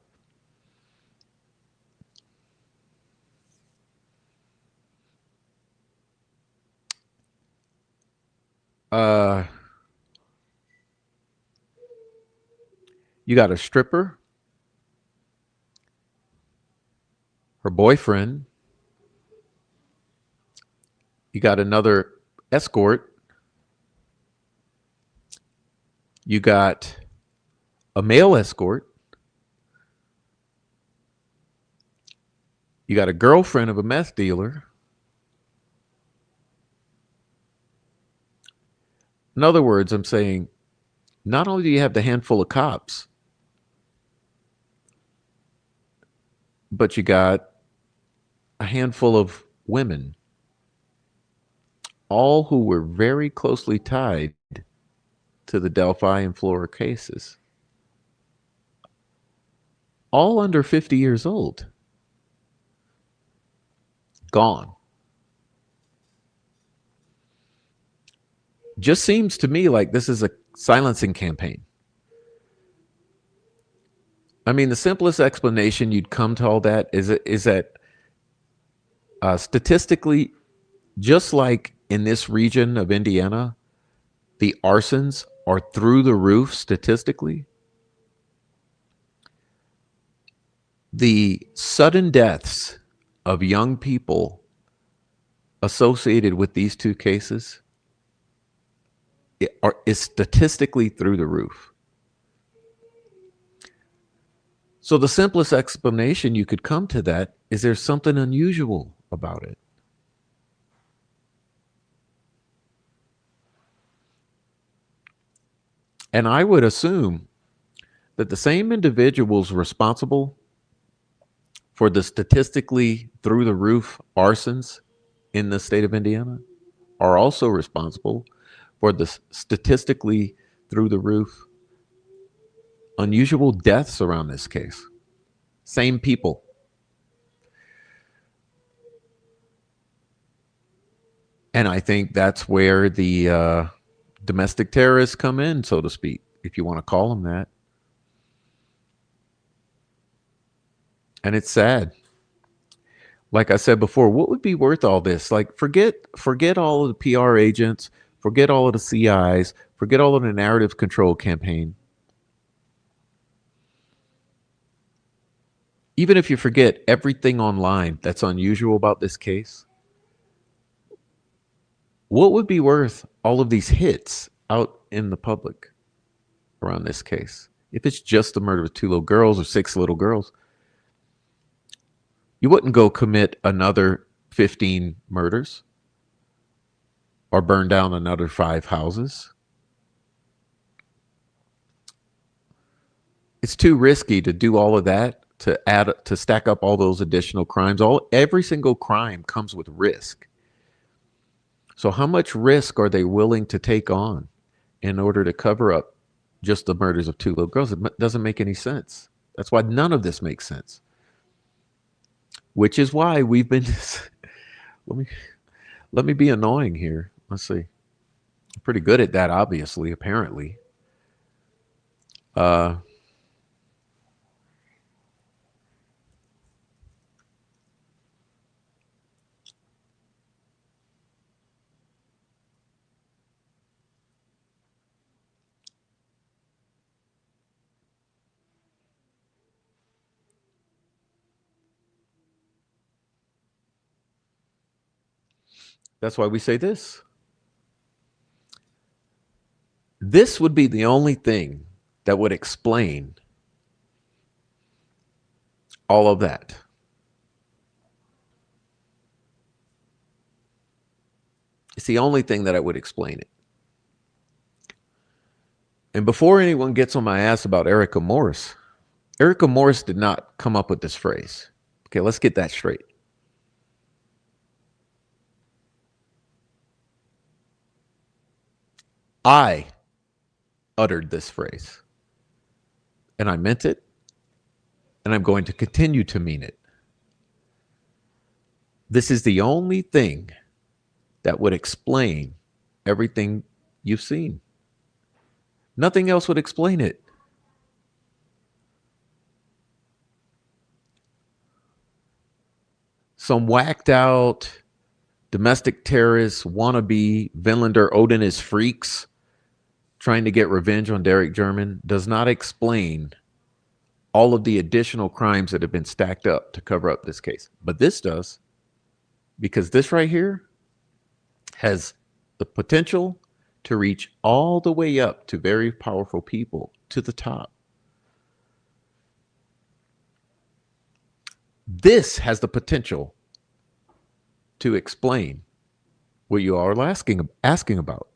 You got a stripper, her boyfriend. You got another escort. You got a male escort. You got a girlfriend of a meth dealer. In other words, I'm saying not only do you have the handful of cops, but you got a handful of women, all who were very closely tied to the Delphi and Flora cases, all under 50 years old, gone. Just seems to me like this is a silencing campaign. I mean, the simplest explanation you'd come to all that is that statistically, just like in this region of Indiana, the arsons are through the roof statistically. The sudden deaths of young people associated with these two cases is statistically through the roof. So the simplest explanation you could come to that is there's something unusual about it. And I would assume that the same individuals responsible for the statistically through the roof arsons in the state of Indiana are also responsible for the statistically through the roof unusual deaths around this case. Same people. And I think that's where the domestic terrorists come in, so to speak, if you want to call them that. And it's sad. Like I said before, what would be worth all this? Like forget all of the PR agents, forget all of the CIs, forget all of the narrative control campaign. Even if you forget everything online that's unusual about this case, what would be worth all of these hits out in the public around this case? If it's just the murder of 2 little girls or 6 little girls, you wouldn't go commit another 15 murders or burn down another 5 houses. It's too risky to do all of that, to stack up all those additional crimes. Every single crime comes with risk. So how much risk are they willing to take on in order to cover up just the murders of 2 little girls? It doesn't make any sense. That's why none of this makes sense. Which is why we've been let me be annoying here. Let's see. I'm pretty good at that, obviously, apparently. That's why we say this. This would be the only thing that would explain all of that. It's the only thing that I would explain it. And before anyone gets on my ass about Erica Morris did not come up with this phrase. Okay, let's get that straight. I uttered this phrase, and I meant it, and I'm going to continue to mean it. This is the only thing that would explain everything you've seen. Nothing else would explain it. Some whacked out domestic terrorist wannabe Vinlander Odin is freaks trying to get revenge on Derek German does not explain all of the additional crimes that have been stacked up to cover up this case. But this does, because this right here has the potential to reach all the way up to very powerful people to the top. This has the potential to explain what you are asking about.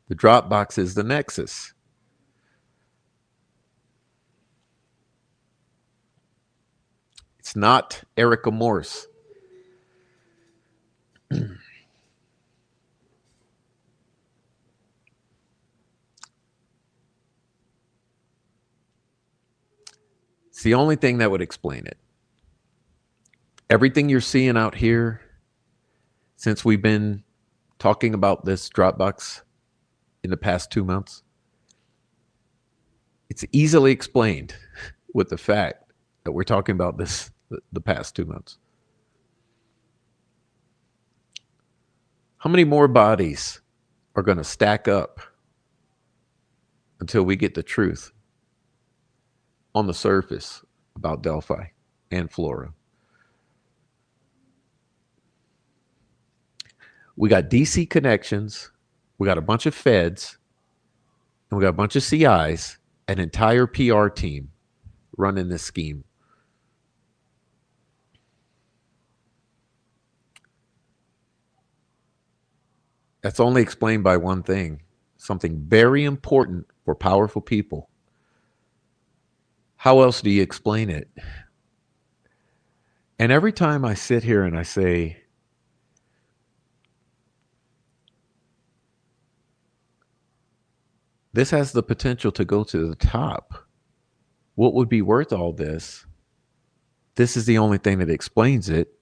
The Dropbox is the nexus. It's not Erica Morse. It's the only thing that would explain it. Everything you're seeing out here, since we've been talking about this Dropbox in the past 2 months, it's easily explained with the fact that we're talking about this the past 2 months. How many more bodies are going to stack up until we get the truth on the surface about Delphi and Flora? We got DC connections, we got a bunch of feds, and we got a bunch of CIs, an entire PR team running this scheme. That's only explained by one thing, something very important for powerful people. How else do you explain it? And every time I sit here and I say, this has the potential to go to the top, what would be worth all this? This is the only thing that explains it.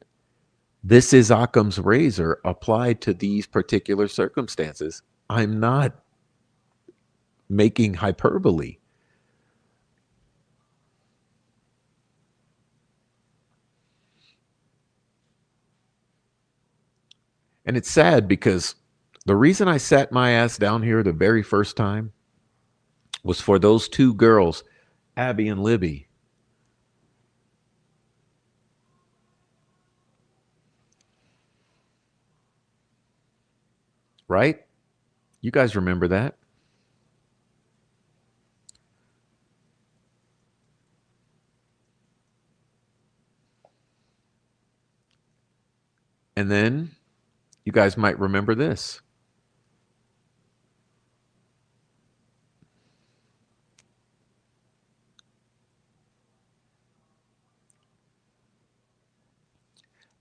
This is Occam's razor applied to these particular circumstances. I'm not making hyperbole. And it's sad because the reason I sat my ass down here the very first time was for those two girls, Abby and Libby. Right? You guys remember that? And then you guys might remember this.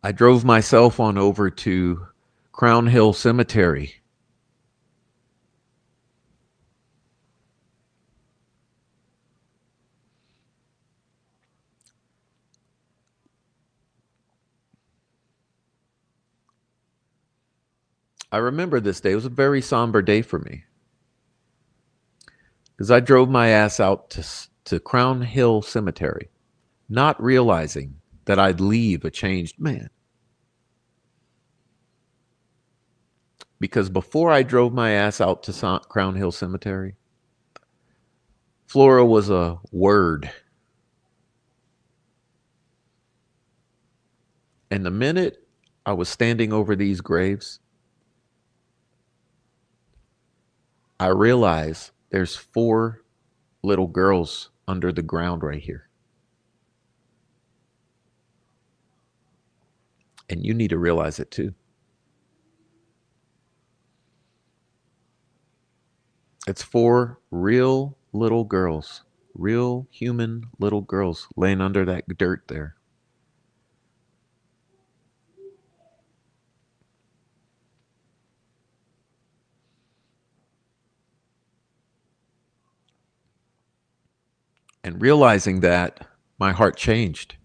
I drove myself on over to Crown Hill Cemetery. I remember this day. It was a very somber day for me because I drove my ass out to Crown Hill Cemetery, not realizing that I'd leave a changed man. Because before I drove my ass out to Crown Hill Cemetery, Flora was a word. And the minute I was standing over these graves, I realized there's 4 little girls under the ground right here. And you need to realize it too. It's 4 real little girls, real human little girls laying under that dirt there. And realizing that, my heart changed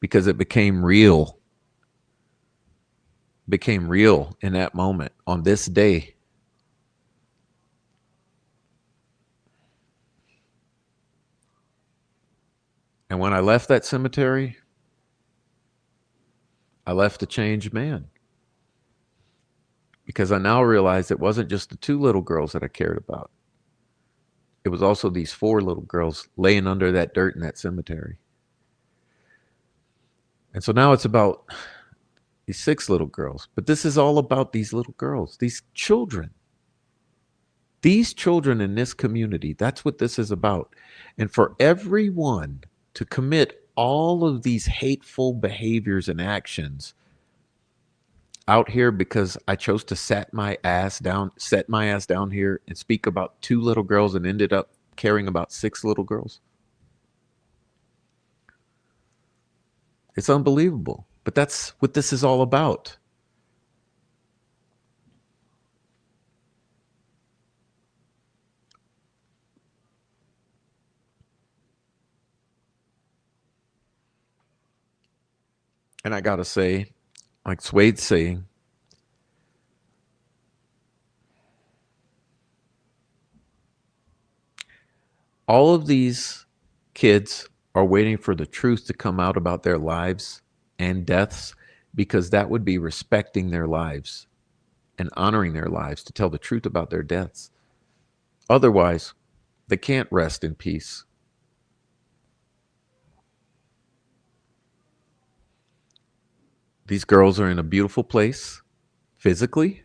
because it became real in that moment on this day. And when I left that cemetery, I left a changed man because I now realized it wasn't just the 2 little girls that I cared about. It was also these 4 little girls laying under that dirt in that cemetery. And so now it's about these 6 little girls. But this is all about these little girls, these children. These children in this community, that's what this is about. And for everyone to commit all of these hateful behaviors and actions out here because I chose to set my ass down here and speak about 2 little girls and ended up caring about 6 little girls. It's unbelievable. But that's what this is all about. And I got to say, like Swade's saying, all of these kids are waiting for the truth to come out about their lives and deaths because that would be respecting their lives and honoring their lives to tell the truth about their deaths. Otherwise, they can't rest in peace. These girls are in a beautiful place physically.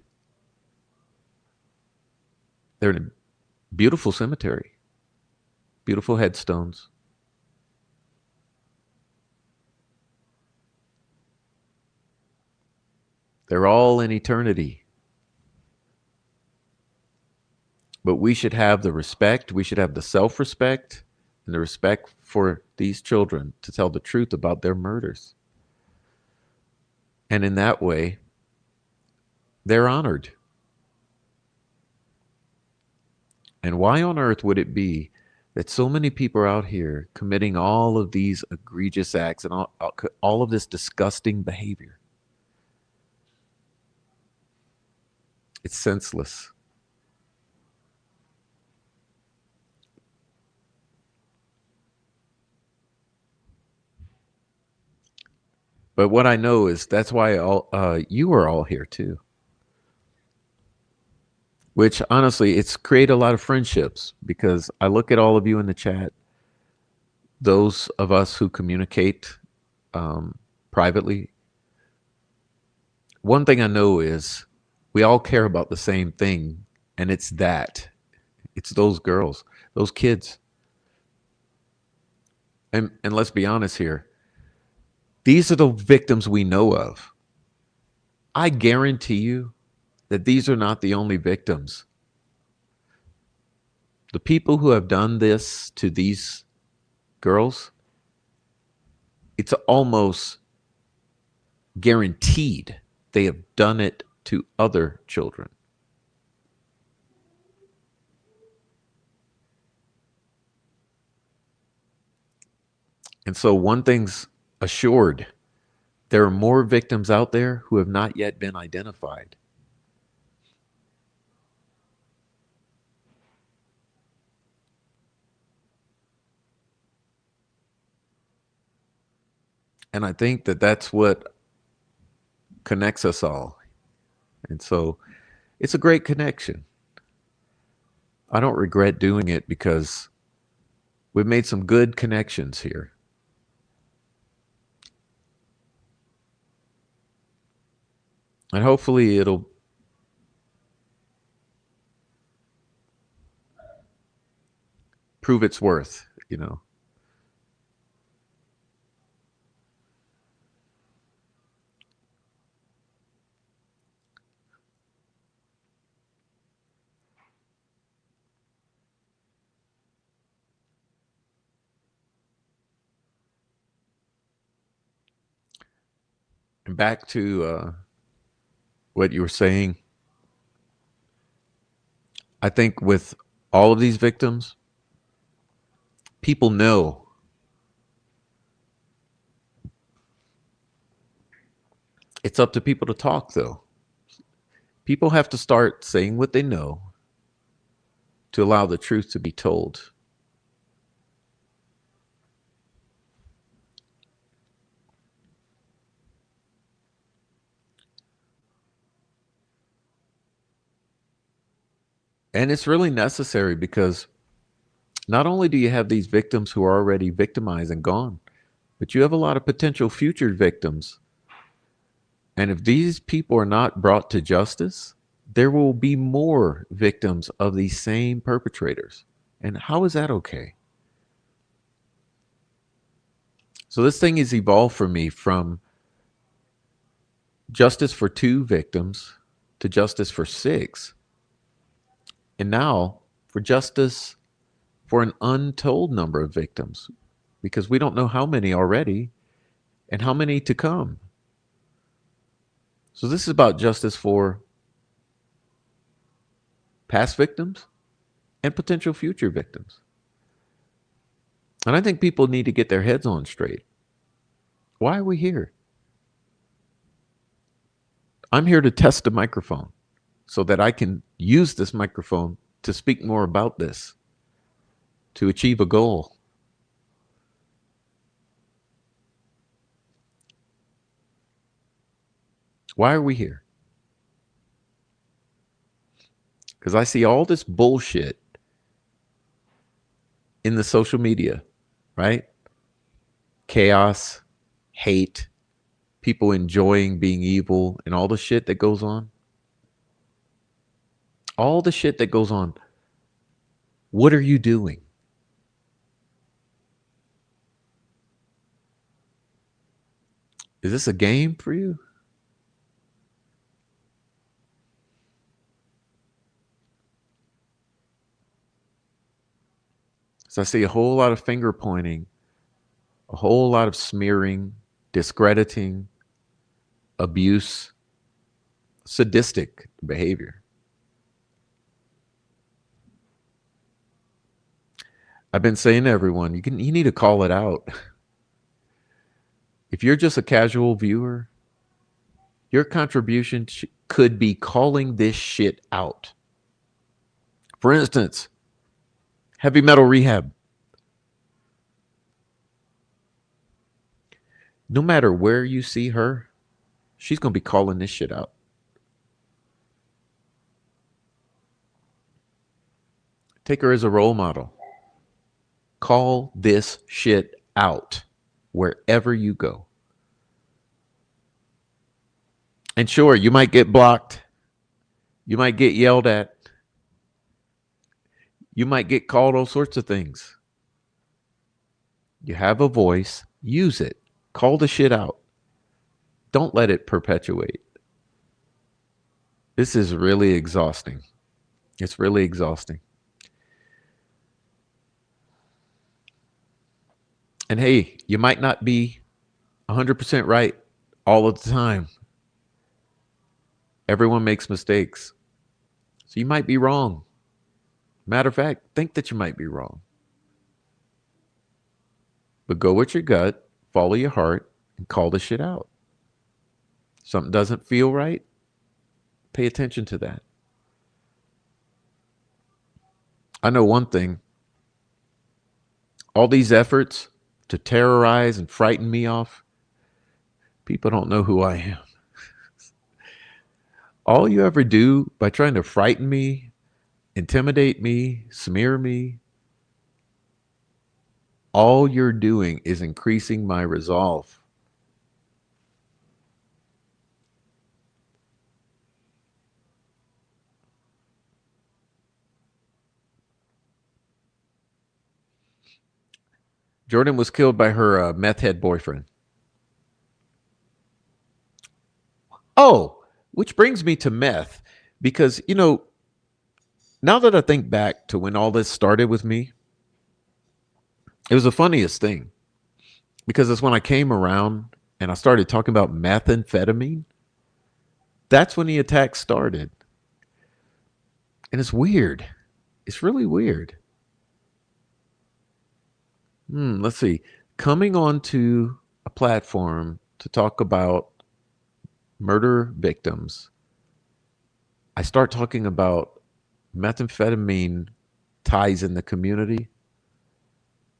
They're in a beautiful cemetery, beautiful headstones. They're all in eternity. But we should have the respect, we should have the self respect and the respect for these children to tell the truth about their murders. And in that way, they're honored. And why on earth would it be that so many people are out here committing all of these egregious acts and all of this disgusting behavior? It's senseless. But what I know is that's why you are all here too. Which honestly, it's created a lot of friendships because I look at all of you in the chat, those of us who communicate privately. One thing I know is we all care about the same thing, and it's those girls, those kids. And let's be honest here. These are the victims we know of. I guarantee you that these are not the only victims. The people who have done this to these girls, it's almost guaranteed they have done it to other children. And so one thing's assured, there are more victims out there who have not yet been identified. And I think that that's what connects us all. And so it's a great connection. I don't regret doing it because we've made some good connections here. And hopefully it'll prove its worth, you know. And back to what you were saying, I think with all of these victims, people know. It's up to people to talk, though. People have to start saying what they know to allow the truth to be told. And it's really necessary because not only do you have these victims who are already victimized and gone, but you have a lot of potential future victims. And if these people are not brought to justice, there will be more victims of these same perpetrators. And how is that okay? So this thing has evolved for me from justice for 2 victims to justice for 6. And now for justice for an untold number of victims because we don't know how many already and how many to come. So this is about justice for past victims and potential future victims. And I think people need to get their heads on straight. Why are we here? I'm here to test the microphone so that I can use this microphone to speak more about this, to achieve a goal. Why are we here? Because I see all this bullshit in the social media, right? Chaos, hate, people enjoying being evil, and all the shit that goes on. All the shit that goes on. What are you doing? Is this a game for you? So I see a whole lot of finger pointing, a whole lot of smearing, discrediting, abuse, sadistic behavior. I've been saying to everyone, you need to call it out. If you're just a casual viewer, your contribution could be calling this shit out. For instance, heavy metal rehab. No matter where you see her, she's going to be calling this shit out. Take her as a role model. Call this shit out wherever you go. And sure, you might get blocked. You might get yelled at. You might get called all sorts of things. You have a voice, use it. Call the shit out. Don't let it perpetuate. This is really exhausting. It's really exhausting. And hey, you might not be 100% right all of the time. Everyone makes mistakes. So you might be wrong. Matter of fact, think that you might be wrong. But go with your gut, follow your heart, and call the shit out. Something doesn't feel right, pay attention to that. I know one thing, all these efforts to terrorize and frighten me off, people don't know who I am. All you ever do by trying to frighten me, intimidate me, smear me, all you're doing is increasing my resolve. Jordan was killed by her meth head boyfriend. Oh, which brings me to meth, because, now that I think back to when all this started with me, it was the funniest thing, because it's when I came around and I started talking about methamphetamine. That's when the attack started. And it's weird. It's really weird. Let's see. Coming onto a platform to talk about murder victims, I start talking about methamphetamine ties in the community,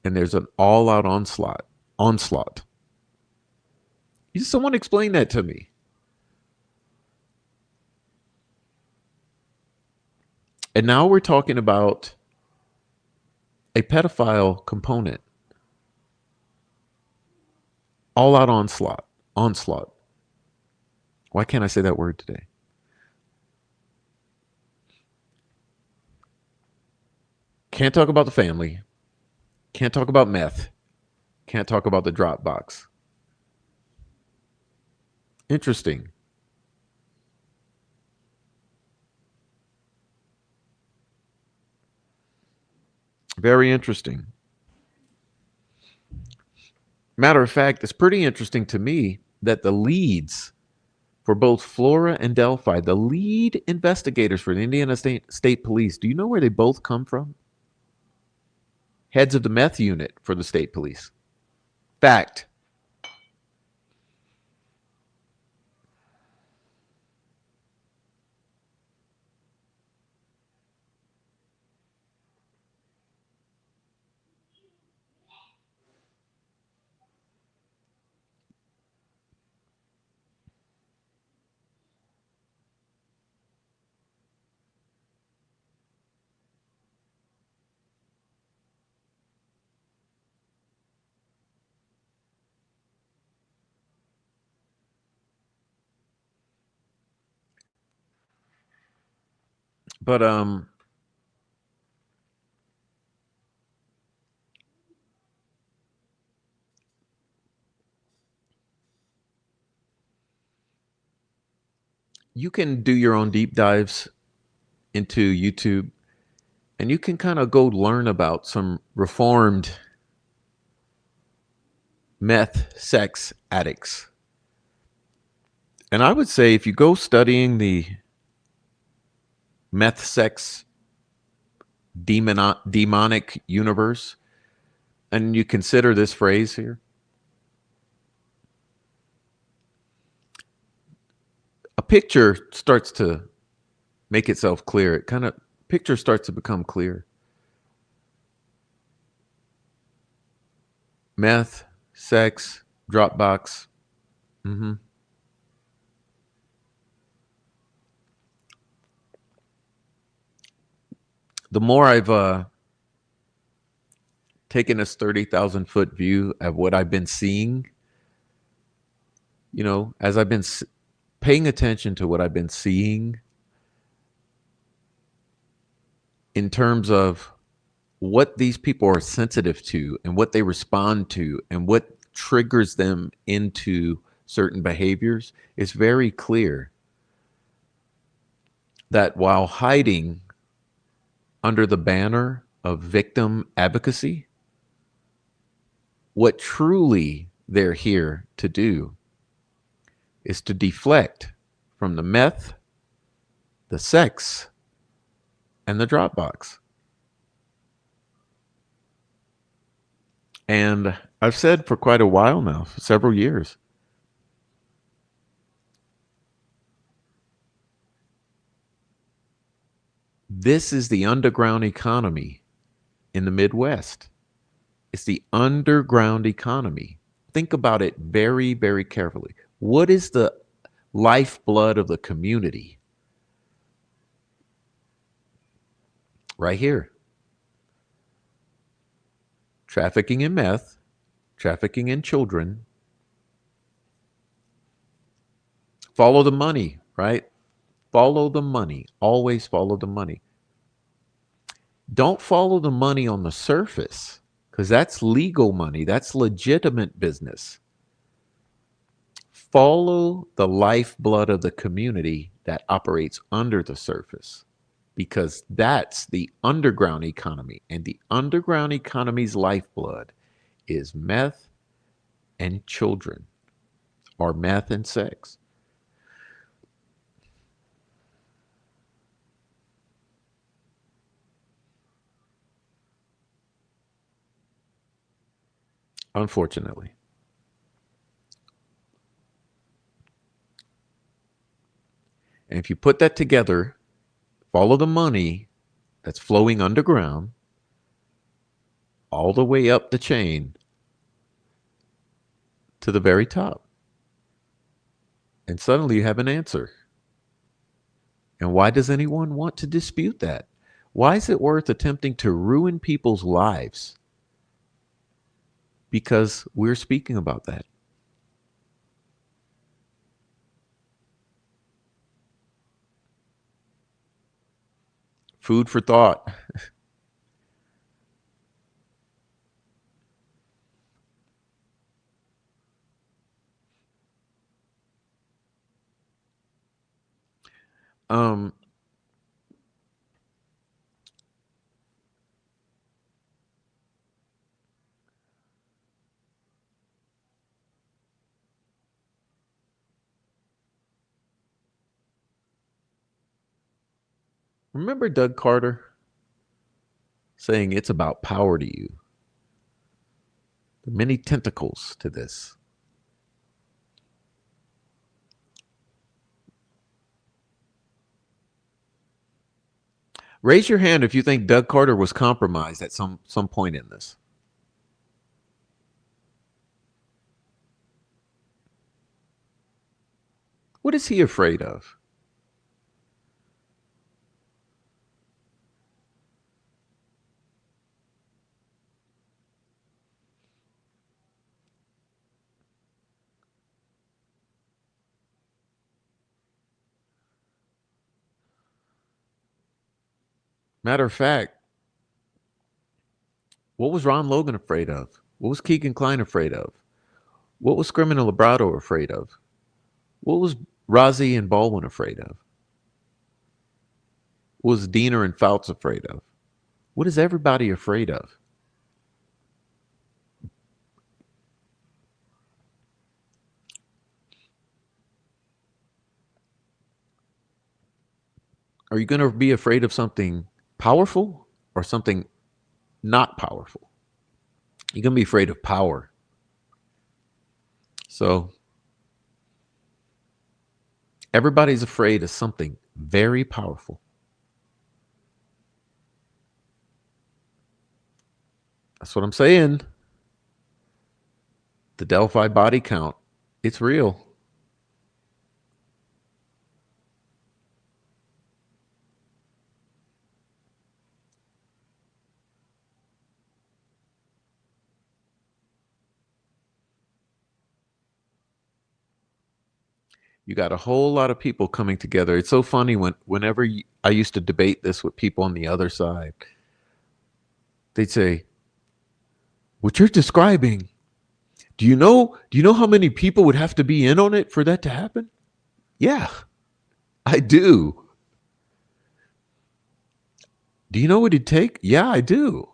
and there's an all-out onslaught. Someone explain that to me. And now we're talking about a pedophile component. All-out onslaught. Why can't I say that word today? Can't talk about the family. Can't talk about meth. Can't talk about the drop box. Interesting. Very interesting. Matter of fact, it's pretty interesting to me that the leads for both Flora and Delphi, the lead investigators for the Indiana State Police, do you know where they both come from? Heads of the meth unit for the state police. Fact. But you can do your own deep dives into YouTube, and you can kind of go learn about some reformed meth sex addicts. And I would say if you go studying the meth sex demonic universe, and you consider this phrase here, a picture starts to make itself clear. Picture starts to become clear. Meth, sex, Dropbox. The more I've taken this 30,000 foot view of what I've been seeing, as I've been paying attention to what I've been seeing in terms of what these people are sensitive to and what they respond to and what triggers them into certain behaviors, it's very clear that while hiding under the banner of victim advocacy, what truly they're here to do is to deflect from the meth, the sex, and the Dropbox. And I've said for quite a while now, for several years, this is the underground economy in the Midwest. It's the underground economy. Think about it very, very carefully. What is the lifeblood of the community? Right here. Trafficking in meth, trafficking in children. Follow the money, right? Follow the money. Always follow the money. Don't follow the money on the surface. because that's legal money, that's legitimate business. Follow the lifeblood of the community that operates under the surface, because that's the underground economy. And the underground economy's lifeblood is meth and children, or meth and sex. Unfortunately. And if you put that together, follow the money that's flowing underground all the way up the chain to the very top. And suddenly you have an answer. And why does anyone want to dispute that? Why is it worth attempting to ruin people's lives? Because we're speaking about that. Food for thought. Um, Remember Doug Carter saying it's about power to you? There are many tentacles to this. Raise your hand if you think Doug Carter was compromised at some point in this. What is he afraid of? Matter of fact, what was Ron Logan afraid of? What was Keegan Klein afraid of? What was Criminal Librado afraid of? What was Rozzy and Baldwin afraid of? What was Diener and Fouts afraid of? What is everybody afraid of? Are you going to be afraid of something powerful or something not powerful? You're going to be afraid of power. So everybody's afraid of something very powerful. That's what I'm saying. The Delphi body count, it's real. You got a whole lot of people coming together. It's so funny whenever I used to debate this with people on the other side, they'd say, "What you're describing, do you know how many people would have to be in on it for that to happen?" Yeah, I do. Do you know what it'd take? Yeah, I do.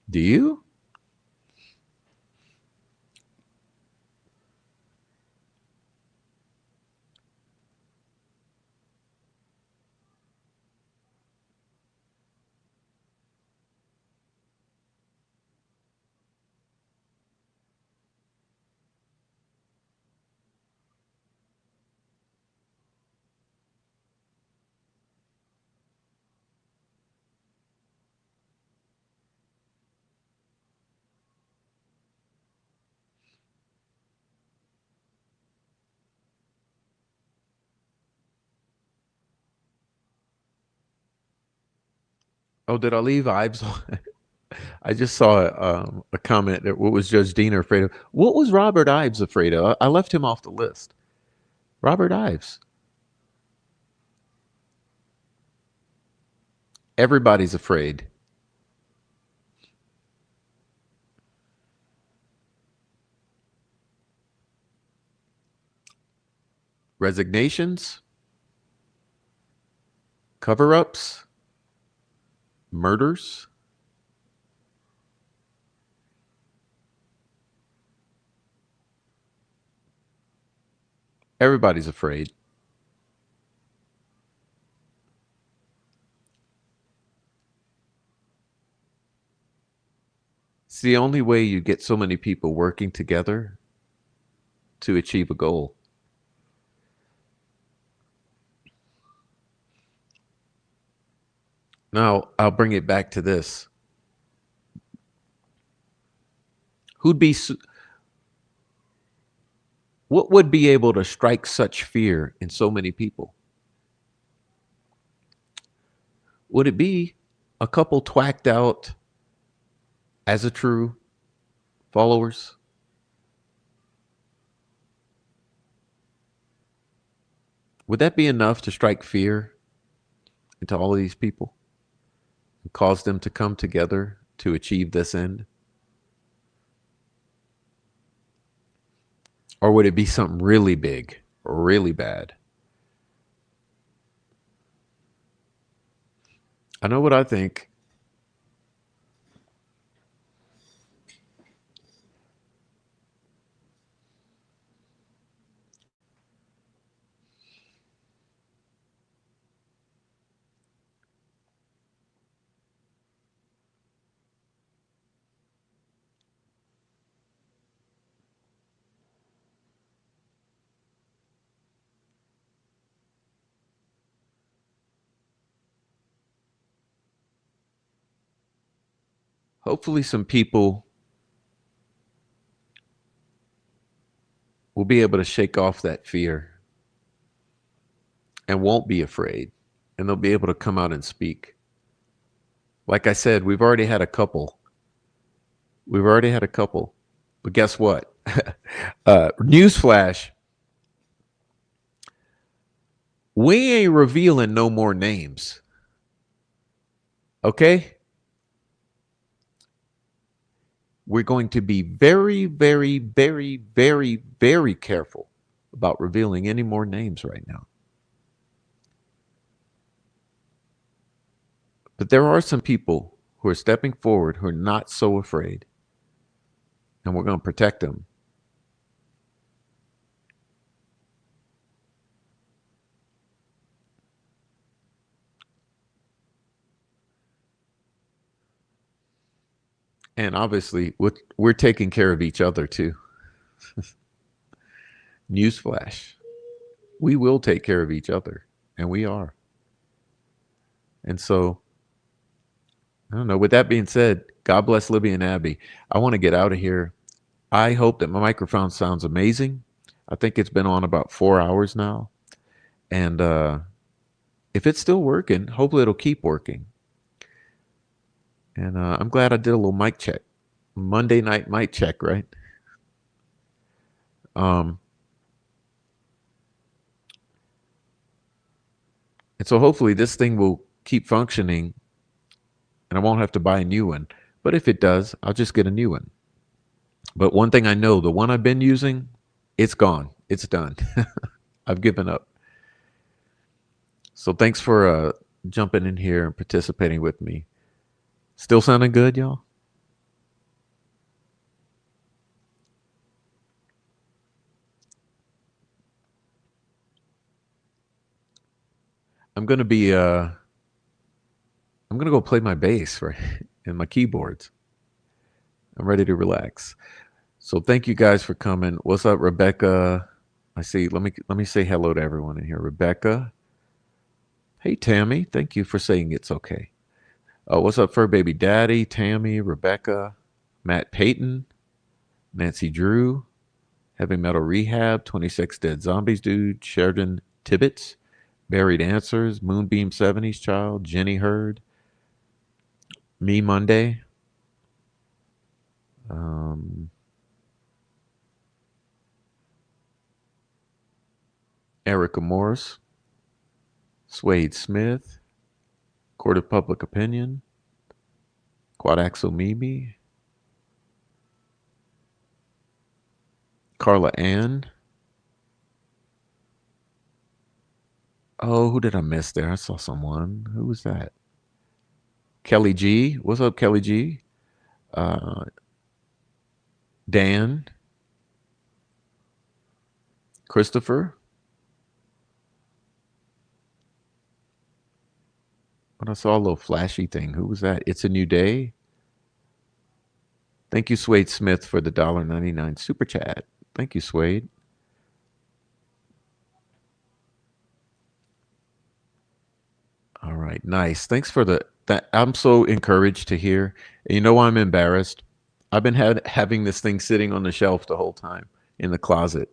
Do you? Oh, did I leave Ives? I just saw a comment that what was Judge Diener afraid of? What was Robert Ives afraid of? I left him off the list. Robert Ives. Everybody's afraid. Resignations, cover ups, murders. Everybody's afraid. It's the only way you get so many people working together to achieve a goal. Now, I'll bring it back to this. Who'd be what would be able to strike such fear in so many people? Would it be a couple twacked out as a true followers? Would that be enough to strike fear into all of these people and cause them to come together to achieve this end? Or would it be something really big, really bad? I know what I think. Hopefully, some people will be able to shake off that fear and won't be afraid, and they'll be able to come out and speak. Like I said, we've already had a couple. We've already had a couple. But guess what? Newsflash, we ain't revealing no more names. Okay? We're going to be very, very, very, very, very careful about revealing any more names right now. But there are some people who are stepping forward who are not so afraid, and we're going to protect them. And obviously, we're taking care of each other too. Newsflash. We will take care of each other, and we are. And so, I don't know. With that being said, God bless Libby and Abby. I want to get out of here. I hope that my microphone sounds amazing. I think it's been on about 4 hours now. And if it's still working, hopefully it'll keep working. And I'm glad I did a little mic check. Monday night mic check, right? Um, and so hopefully this thing will keep functioning and I won't have to buy a new one. But if it does, I'll just get a new one. But one thing I know, the one I've been using, it's gone. It's done. I've given up. So thanks for jumping in here and participating with me. Still sounding good, y'all? I'm gonna be I'm gonna go play my bass right and my keyboards. I'm ready to relax. So thank you guys for coming. What's up, Rebecca? I see. Let me say hello to everyone in here. Rebecca. Hey Tammy. Thank you for saying it's okay. What's up, Fur Baby Daddy? Tammy, Rebecca, Matt Payton, Nancy Drew, Heavy Metal Rehab, 26 Dead Zombies Dude, Sheridan Tibbetts, Buried Answers, Moonbeam 70s Child, Jenny Hurd, Me Monday, um, Erica Morris, Swade Smith, Court of Public Opinion, Quadaxel Mimi, Carla Ann. Oh, who did I miss there? I saw someone. Who was that? Kelly G. What's up, Kelly G? Uh, Dan, Christopher. But I saw a little flashy thing. Who was that? It's a New Day. Thank you, Swade Smith, for the $1.99 super chat. Thank you, Swade. All right, nice. Thanks for that. I'm so encouraged to hear. And you know why I'm embarrassed? I've been having this thing sitting on the shelf the whole time in the closet.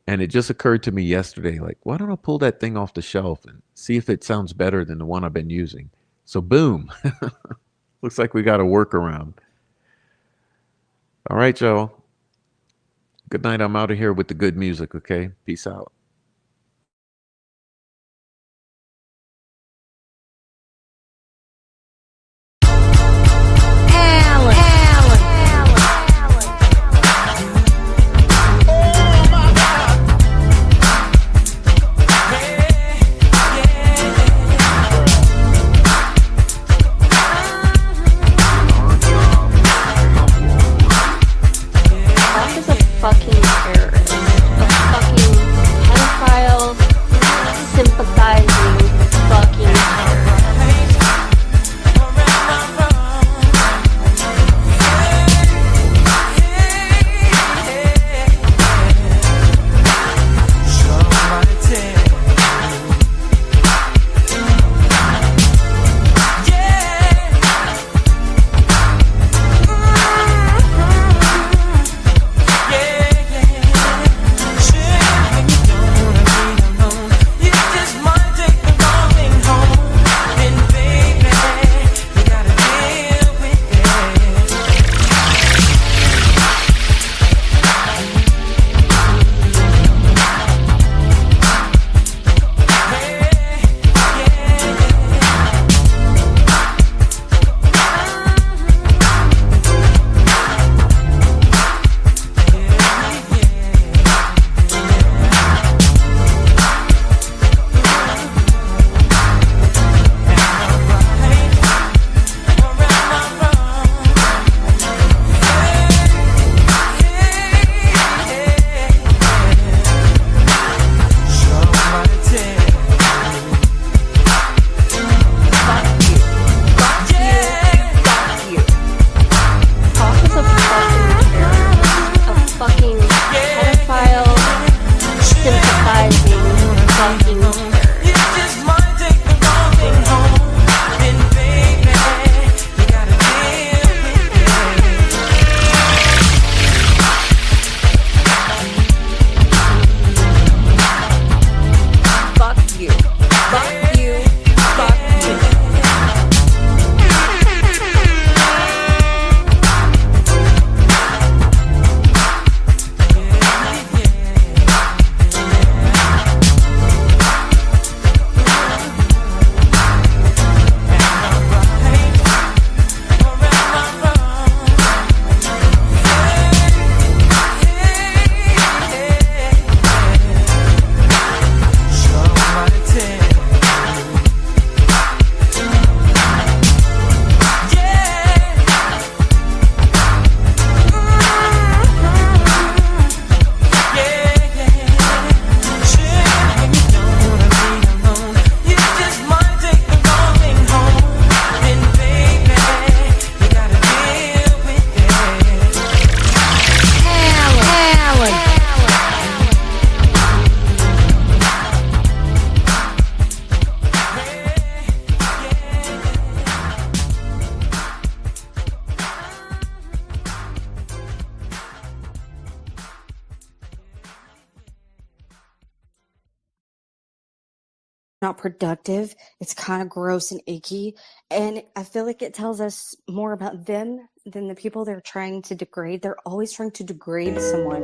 And it just occurred to me yesterday, like, why don't I pull that thing off the shelf and see if it sounds better than the one I've been using? So boom. Looks like we got a workaround. All right, y'all. Good night. I'm out of here with the good music, okay? Peace out. Fucking terrorist, a fucking pedophile, sympathizing fucking terrorist. not productive. It's kind of gross and icky. And I feel like it tells us more about them than the people they're trying to degrade. They're always trying to degrade someone.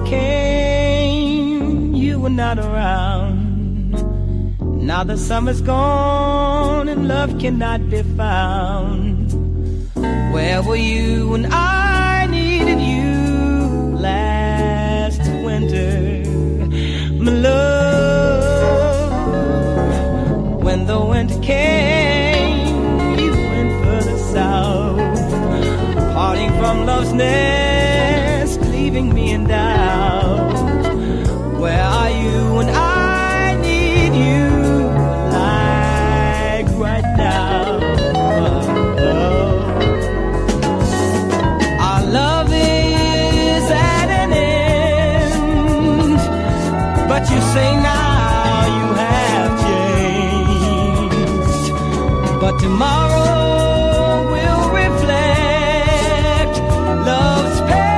came, you were not around. Now the summer's gone and love cannot be found. Where were you when I needed you last winter, my love? When the winter came, you went further south, parting from love's nest, leaving me in doubt. Where are you when I need you like right now? Our love is at an end, but you say now you have changed. But tomorrow will reflect love's past.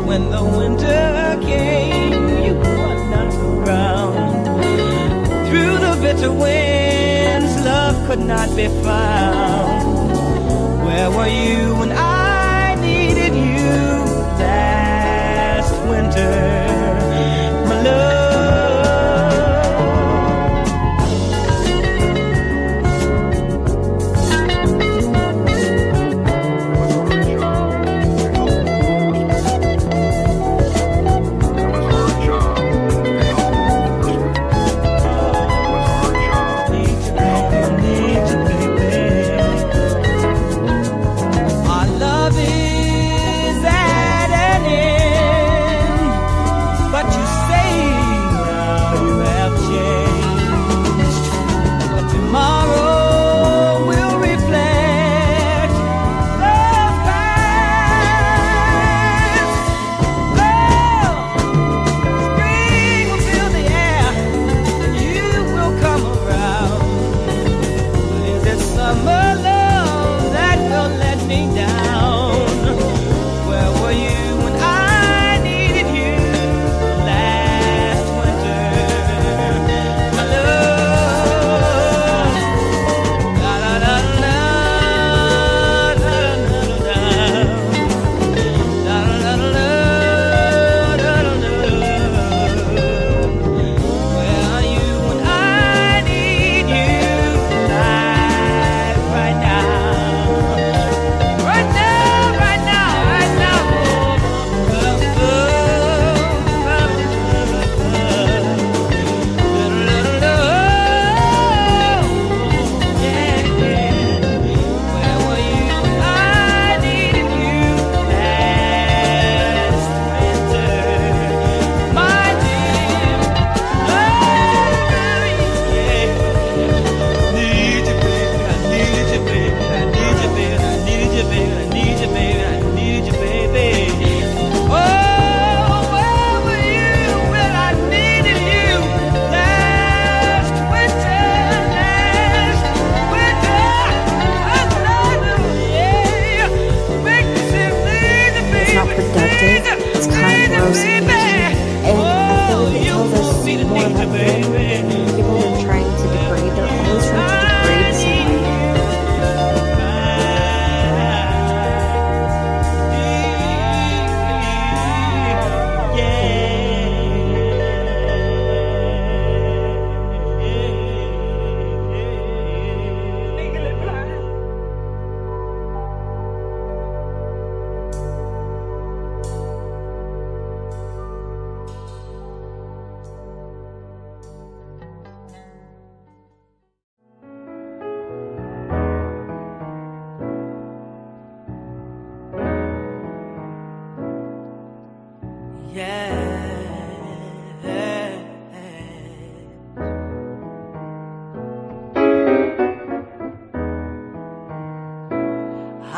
When the winter came, you were not around. Through the bitter winds, love could not be found. Where were you when I needed you last winter, my love?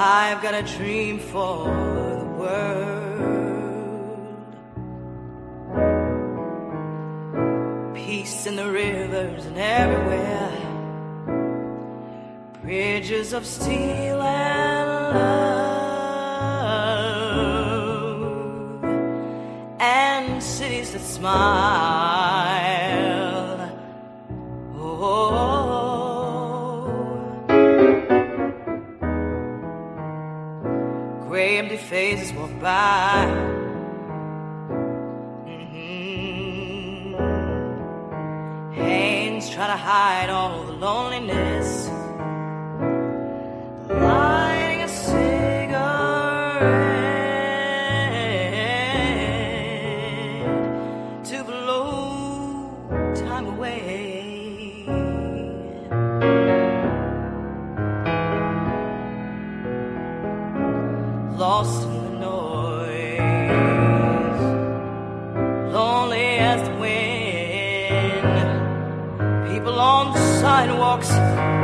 I've got a dream for the world. Peace in the rivers and everywhere. Bridges of steel and love. And cities that smile. Oh. way empty faces walk by. Hands try to hide all the loneliness. Lighting a cigarette to blow time away. Lost in the noise, lonely as the wind. People on the sidewalks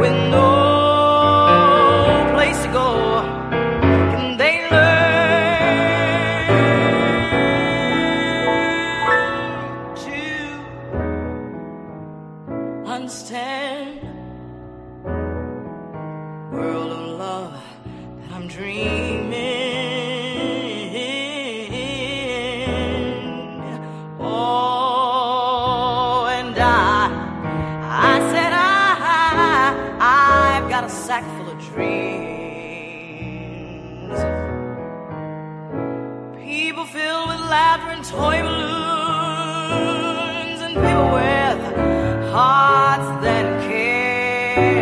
with no place to go. Can they learn to understand world of love that I'm dreaming? Oh, and I said I've got a sack full of dreams. People filled with laughter and toy balloons, and people with hearts that care,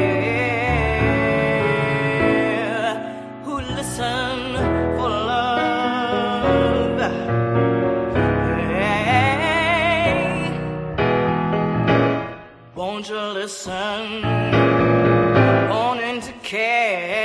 who listen for love. Hey, won't you listen? Wanting to care.